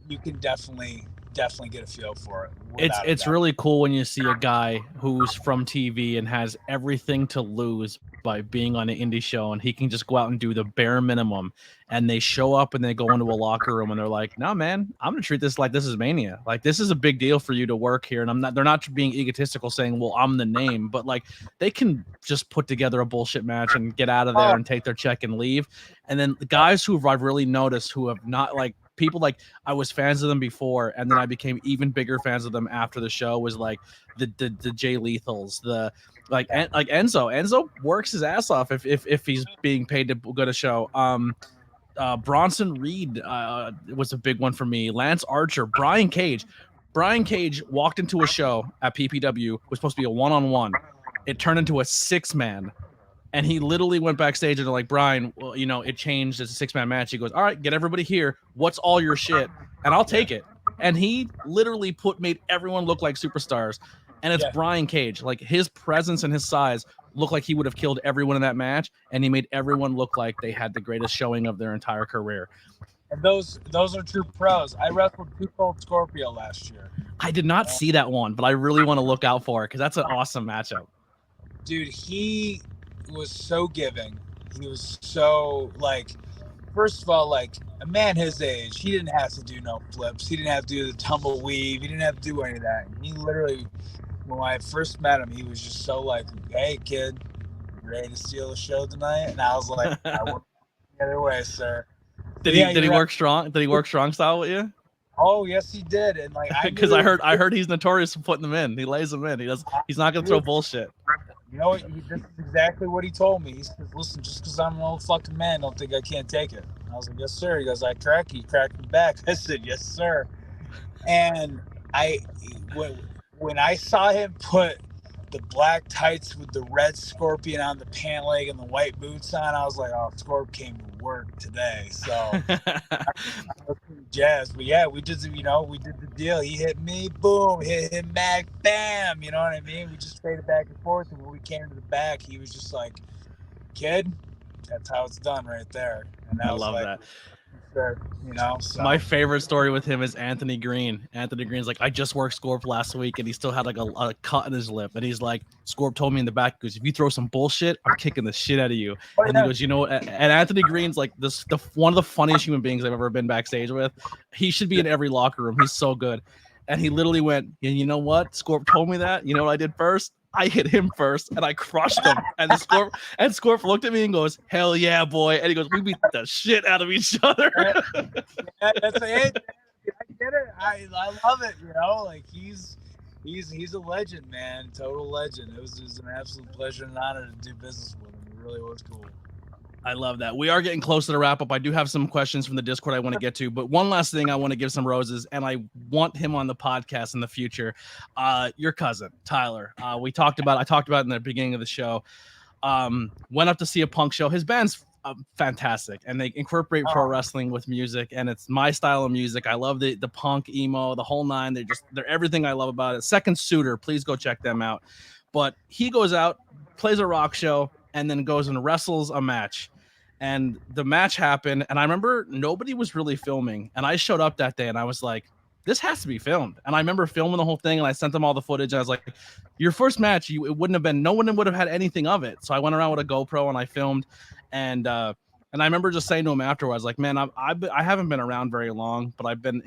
You can definitely get a feel for it. It's really cool when you see a guy who's from TV and has everything to lose by being on an indie show, and he can just go out and do the bare minimum, and they show up and they go into a locker room and they're like, "No, man, I'm gonna treat this like this is Mania. Like, this is a big deal for you to work here." And they're not being egotistical saying, "Well, I'm the name," but, like, they can just put together a bullshit match and get out of there and take their check and leave. And then the guys who I've really noticed who have not, like, people, like, I was fans of them before, and then I became even bigger fans of them after the show, was like the Jay Lethals, like Enzo. Enzo works his ass off if he's being paid to go to show. Bronson Reed was a big one for me. Lance Archer, Brian Cage. Brian Cage walked into a show at PPW, was supposed to be a one-on-one. It turned into a 6-man. And he literally went backstage and they're like, "Brian, well, it changed as a 6-man match." He goes, "All right, get everybody here. What's all your shit? And I'll take it." And he literally made everyone look like superstars. And it's Brian Cage. Like, his presence and his size looked like he would have killed everyone in that match. And he made everyone look like they had the greatest showing of their entire career. And those are true pros. I wrestled Too Cold Scorpio last year. I did not see that one, but I really want to look out for it because that's an awesome matchup. Dude, he was so giving. He was so, like, first of all, like, a man his age, he didn't have to do no flips. He didn't have to do the tumbleweave. He didn't have to do any of that. He literally, when I first met him, he was just so like, "Hey, kid, you ready to steal the show tonight?" And I was like, "I won't the other way, sir." Did he work strong? Did he work strong style with you? Oh, yes, he did. And, like, because I heard he's notorious for putting them in. He lays them in. He's not gonna throw bullshit. You know what? This is exactly what he told me. He says, "Listen, just because I'm an old fucking man, don't think I can't take it." And I was like, "Yes, sir." He goes, "I crack you, crack me back." I said, "Yes, sir." And when I saw him put the black tights with the red scorpion on the pant leg and the white boots on, I was like, "Oh, Scorp came to work today." So I was jazzed. But yeah, we did the deal. He hit me, boom, hit him back, bam. You know what I mean? We just traded back and forth. And when we came to the back, he was just like, "Kid, that's how it's done right there." And I love that. So. My favorite story with him is Anthony Green. Anthony Green's like, "I just worked Scorp last week and he still had like a cut in his lip." And he's like, "Scorp told me in the back, he goes, if you throw some bullshit, I'm kicking the shit out of you." And he goes, "You know what?" And Anthony Green's like one of the funniest human beings I've ever been backstage with. He should be in every locker room. He's so good. And he literally went, "You know what? Scorp told me that. You know what I did first? I hit him first and I crushed him." And Scorp looked at me and goes, "Hell yeah, boy." And he goes, "We beat the shit out of each other." Yeah, that's it. I get it. I love it. Like, he's a legend, man. Total legend. It was an absolute pleasure and honor to do business with him. It really was cool. I love that. We are getting close to the wrap up. I do have some questions from the Discord I want to get to, but one last thing I want to give some roses, and I want him on the podcast in the future. Your cousin, Tyler. I talked about it in the beginning of the show. Went up to see a punk show. His band's fantastic, and they incorporate pro wrestling with music, and it's my style of music. I love the punk, emo, the whole nine. They're everything I love about it. Second Suitor, please go check them out. But he goes out, plays a rock show, and then goes and wrestles a match. And the match happened, and I remember nobody was really filming. And I showed up that day, and I was like, this has to be filmed. And I remember filming the whole thing, and I sent them all the footage. And I was like, your first match, it wouldn't have been, no one would have had anything of it. So I went around with a GoPro and I filmed, and I remember just saying to him afterwards, like, man, I haven't been around very long, but I've been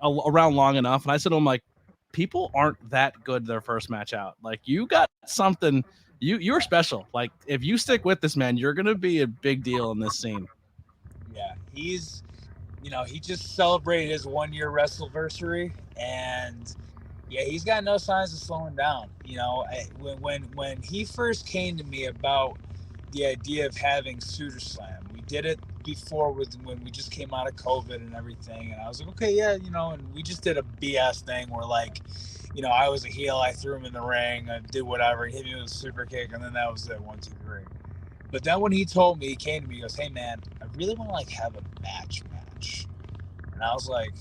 around long enough. And I said to him, like, people aren't that good their first match out. Like, you got something, you're special. Like, if you stick with this, man, you're gonna be a big deal in this scene. Yeah, he's, he just celebrated his 1-year wrestleversary, and yeah, he's got no signs of slowing down. When he first came to me about the idea of having Suitor Slam, we did it before when we just came out of COVID and everything, and I was like, okay, yeah, and we just did a BS thing where, like, I was a heel, I threw him in the ring, I did whatever, he hit me with a super kick, and then that was it, 1, 2, 3. But then when he told me, he came to me, he goes, hey man, I really want to, like, have a match. And I was like,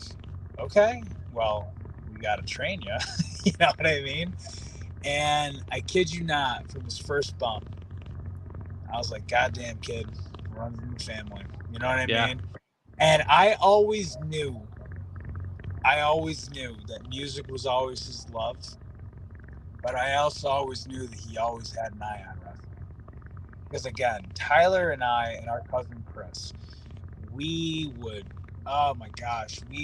okay, well, we got to train you. You know what I mean? And I kid you not, from his first bump, I was like, goddamn kid, runs in the family. You know what I mean? And I always knew that music was always his love. But I also always knew that he always had an eye on wrestling. Because again, Tyler and I and our cousin Chris, we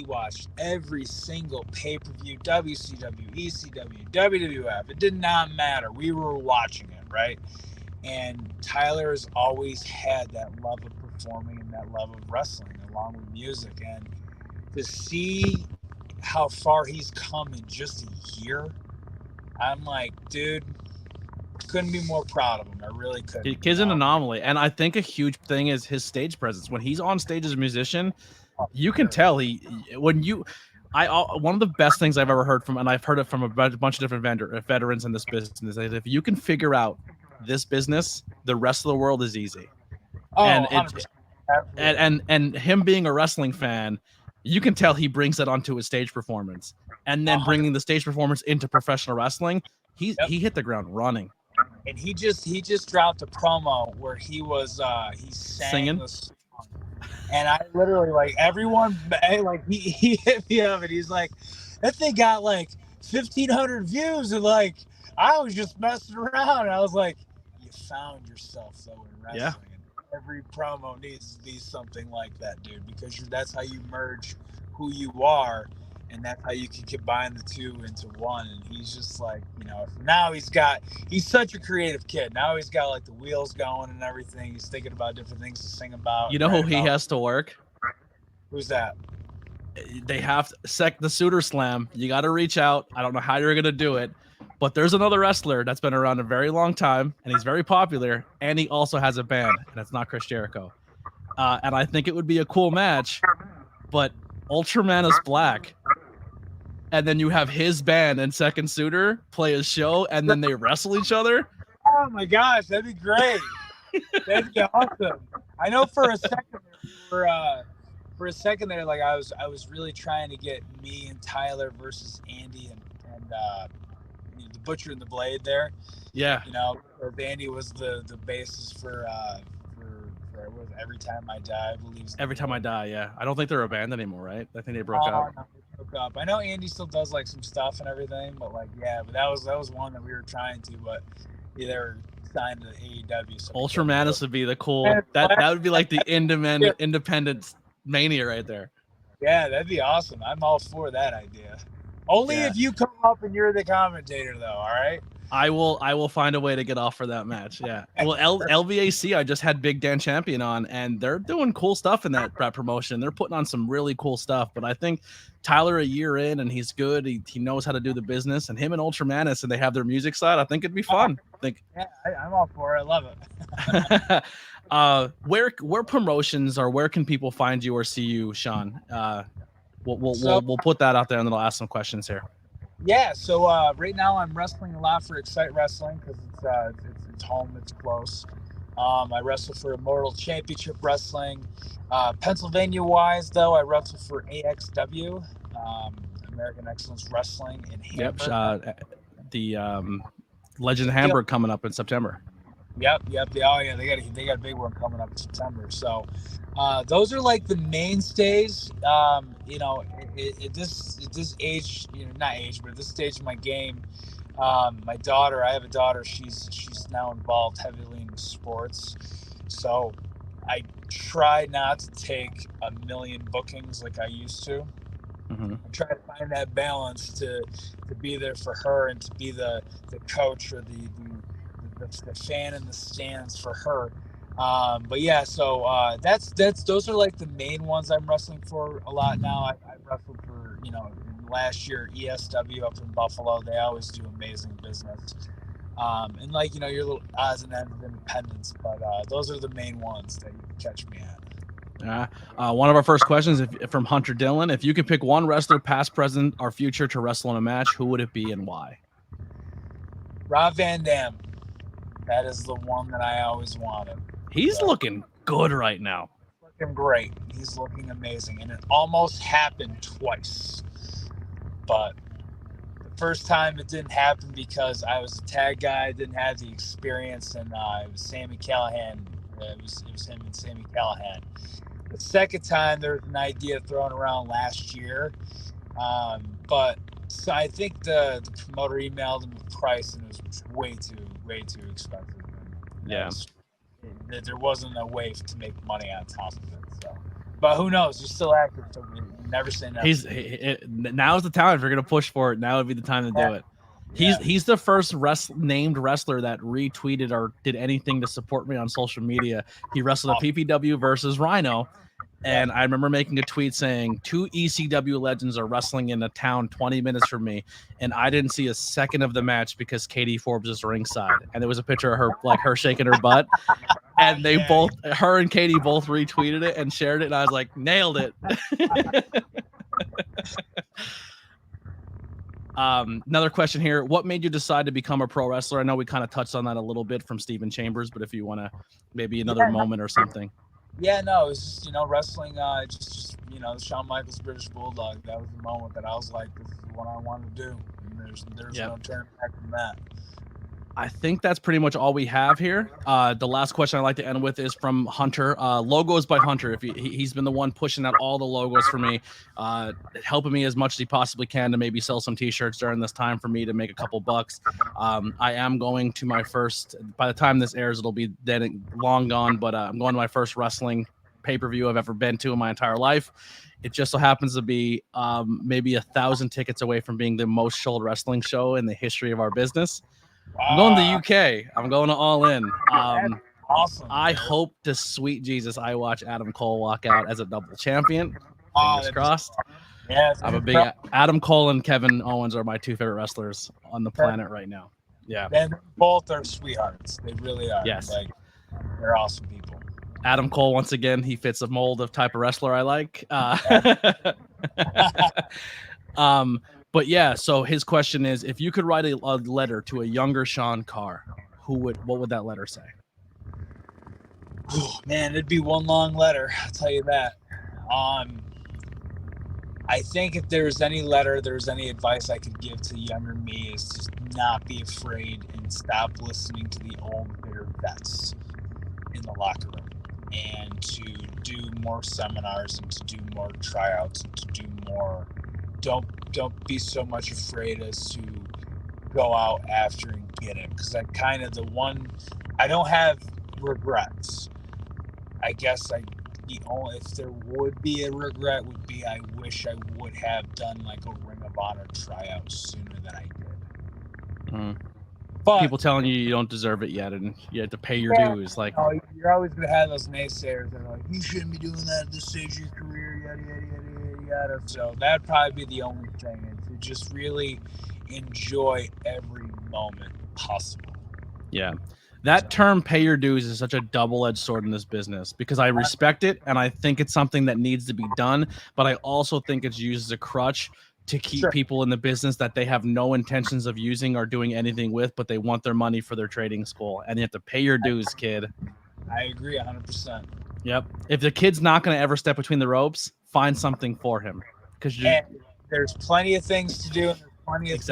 watched every single pay-per-view, WCW, ECW, WWF. It did not matter. We were watching it, right? And Tyler has always had that love of performing and that love of wrestling along with music. And to see how far he's come in just a year, I'm like, dude, couldn't be more proud of him. I really couldn't. Kid's an anomaly. And I think a huge thing is his stage presence. When he's on stage as a musician, you can tell one of the best things I've ever heard from, and I've heard it from a bunch of different veterans in this business, is if you can figure out this business, the rest of the world is easy. And him being a wrestling fan, you can tell he brings that onto his stage performance, and then bringing the stage performance into professional wrestling, he hit the ground running. And he just dropped a promo where he was he sang singing the song. And I literally, like, everyone, like, he hit me up and he's like, that thing got like 1,500 views, and like, I was just messing around. And I was like, you found yourself though in wrestling. Yeah. And every promo needs to be something like that, dude, because that's how you merge who you are, and that's how you can combine the two into one. And he's just like, now he's such a creative kid. Now he's got like the wheels going and everything. He's thinking about different things to sing about. You know who he has to work? Who's that? They have the Suitor Slam. You got to reach out. I don't know how you're going to do it, but there's another wrestler that's been around a very long time, and he's very popular, and he also has a band, and it's not Chris Jericho. And I think it would be a cool match, but Ultraman is black, and then you have his band and Second Suitor play a show, and then they wrestle each other. Oh my gosh, that'd be great. That'd be awesome. I know for a second there, like, I was really trying to get me and Tyler versus Andy and the Butcher and the Blade there. Yeah. Andy was the basis for Every Time I Die, I believe. Every Time I Die, yeah. I don't think they're a band anymore, right? I think they broke up. No, they broke up. I know Andy still does like some stuff and everything, but like, yeah, but that was one that we were trying to, but they were signed to AEW. So Ultramanus would be the cool. That would be like the independent mania right there. Yeah, that'd be awesome. I'm all for that idea. Only if you come up and you're the commentator, though. All right. I will find a way to get off for that match. Yeah. Well, LVAC, I just had Big Dan Champion on, and they're doing cool stuff in that promotion. They're putting on some really cool stuff. But I think Tyler, a year in, and he's good. He knows how to do the business, and him and Ultramanus, and they have their music side. I think it'd be fun. I'm all for it. I love it. Where promotions, or where can people find you or see you, Sean? We'll put that out there, and then I'll ask some questions here. Yeah, so right now I'm wrestling a lot for Excite Wrestling because it's home, it's close. I wrestle for Immortal Championship Wrestling. Pennsylvania-wise, though, I wrestle for AXW, American Excellence Wrestling in Hamburg. Yep, the Legend of Hamburg coming up in September. Yep. Oh yeah, they got a big one coming up in September. So those are like the mainstays. At this age, not age, but at this stage of my game, my daughter. I have a daughter. She's now involved heavily in sports. So I try not to take a million bookings like I used to. Mm-hmm. I try to find that balance to be there for her and to be the coach or the fan in the stands for her. But yeah, so that's those are like the main ones I'm wrestling for a lot now. I wrestled for last year ESW up in Buffalo. They always do amazing business. And like your little odds and ends of independence, but those are the main ones that you can catch me at. One of our first questions from Hunter Dillon. If you could pick one wrestler, past, present, or future, to wrestle in a match, who would it be and why? Rob Van Dam. That is the one that I always wanted. He's looking good right now. Looking great. He's looking amazing. And it almost happened twice. But the first time it didn't happen because I was a tag guy, didn't have the experience, and it was Sami Callihan. It was him and Sami Callihan. The second time, there was an idea thrown around last year. But so I think the promoter emailed him with price, and it was way too expensive. Yeah. There wasn't a way to make money on top of it. So, but who knows? He's still active, so we never say never. Now's the time if you're gonna push for it. Now would be the time to do it. He's the first named wrestler that retweeted or did anything to support me on social media. He wrestled a PPW versus Rhino. And I remember making a tweet saying 2 ECW legends are wrestling in a town 20 minutes from me. And I didn't see a second of the match because Katie Forbes is ringside. And there was a picture of her shaking her butt. And her and Katie both retweeted it and shared it. And I was like, nailed it. Another question here. What made you decide to become a pro wrestler? I know we kind of touched on that a little bit from Stephen Chambers, but if you want to maybe another moment or something. Yeah, no, it was just, wrestling, just Shawn Michaels British Bulldog. That was the moment that I was like, this is what I want to do. And there's no turning back from that. I think that's pretty much all we have here. The last question I'd like to end with is from Hunter. Logos by Hunter. If he's been the one pushing out all the logos for me, helping me as much as he possibly can to maybe sell some t-shirts during this time for me to make a couple bucks. I am going to my first, by the time this airs, it'll be then long gone, but I'm going to my first wrestling pay-per-view I've ever been to in my entire life. It just so happens to be maybe 1,000 tickets away from being the most sold wrestling show in the history of our business. I'm going to the UK. I'm going to All In. Awesome. I hope to sweet Jesus I watch Adam Cole walk out as a double champion. Fingers crossed. Yeah, I'm a big Adam Cole and Kevin Owens are my two favorite wrestlers on the planet right now. Yeah. And both are sweethearts. They really are. Yes. They're awesome people. Adam Cole, once again, he fits a mold of type of wrestler I like. But yeah, so his question is, if you could write a letter to a younger Sean Carr, what would that letter say? Oh, man, it'd be one long letter. I'll tell you that. I think if there's any advice I could give to younger me is to not be afraid and stop listening to the old bitter vets in the locker room, and to do more seminars and to do more tryouts and to do more. Don't be so much afraid as to go out after and get it, because I'm kind of the one. I don't have regrets. I guess if there would be a regret would be I wish I would have done like a Ring of Honor tryout sooner than I did. But people telling you don't deserve it yet and you have to pay your dues. Like, you're always gonna have those naysayers that are like, you shouldn't be doing that at this stage of your career, yada yada yada. So that'd probably be the only thing, and to just really enjoy every moment possible. Yeah. That term pay your dues is such a double-edged sword in this business, because I respect it and I think it's something that needs to be done, but I also think it's used as a crutch to keep people in the business that they have no intentions of using or doing anything with, but they want their money for their trading school, and you have to pay your dues, kid. I agree 100%. Yep. If the kid's not going to ever step between the ropes, find something for him, because there's plenty of things to do and there's plenty of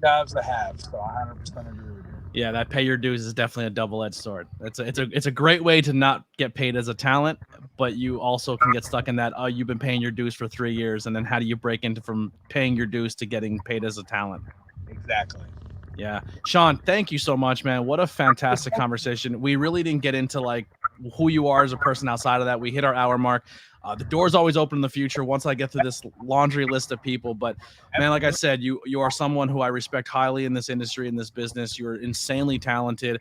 jobs to have. So I 100% agree with you. Yeah, that pay your dues is definitely a double-edged sword. It's a great way to not get paid as a talent, but you also can get stuck in that, oh, you've been paying your dues for 3 years, and then how do you break into from paying your dues to getting paid as a talent? Exactly. Yeah. Sean, thank you so much, man. What a fantastic conversation. We really didn't get into like who you are as a person outside of that. We hit our hour mark. The door's always open in the future once I get through this laundry list of people. But man, like I said, you are someone who I respect highly in this industry, in this business. You're insanely talented.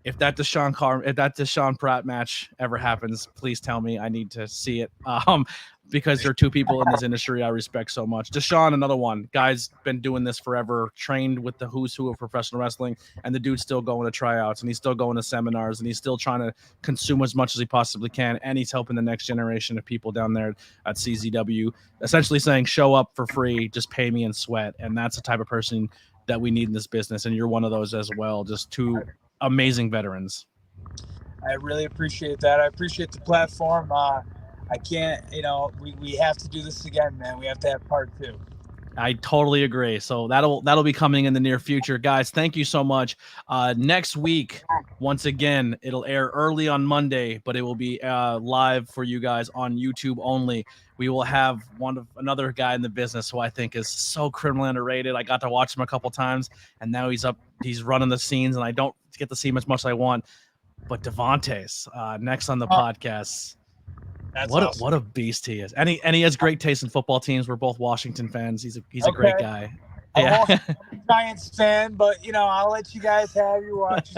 If that Deshaun Pratt match ever happens, please tell me. I need to see it. Because there are two people in this industry I respect so much. Deshaun, another one. Guy's been doing this forever, trained with the who's who of professional wrestling, and the dude's still going to tryouts, and he's still going to seminars, and he's still trying to consume as much as he possibly can, and he's helping the next generation of people down there at CZW, essentially saying, show up for free, just pay me in sweat. And that's the type of person that we need in this business, and you're one of those as well. Just two amazing veterans. I really appreciate that. I appreciate the platform. I can't, we have to do this again, man. We have to have part 2. I totally agree. So that'll be coming in the near future, guys. Thank you so much. Next week, once again, it'll air early on Monday, but it will be live for you guys on YouTube only. We will have another guy in the business who I think is so criminally underrated. I got to watch him a couple times, and now he's running the scenes, and I don't get to see him as much as I want. But Devontae's next on the podcast. What a beast he is, and he has great taste in football teams. We're both Washington fans. He's a great guy. Yeah. I'm a Giants fan, but I'll let you guys have your watch.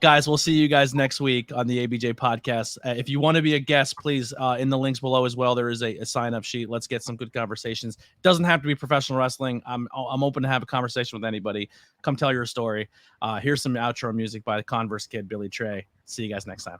Guys, we'll see you guys next week on the ABJ podcast. If you want to be a guest, please in the links below as well. There is a sign-up sheet. Let's get some good conversations. Doesn't have to be professional wrestling. I'm open to have a conversation with anybody. Come tell your story. Here's some outro music by the Converse kid Billy Trey. See you guys next time.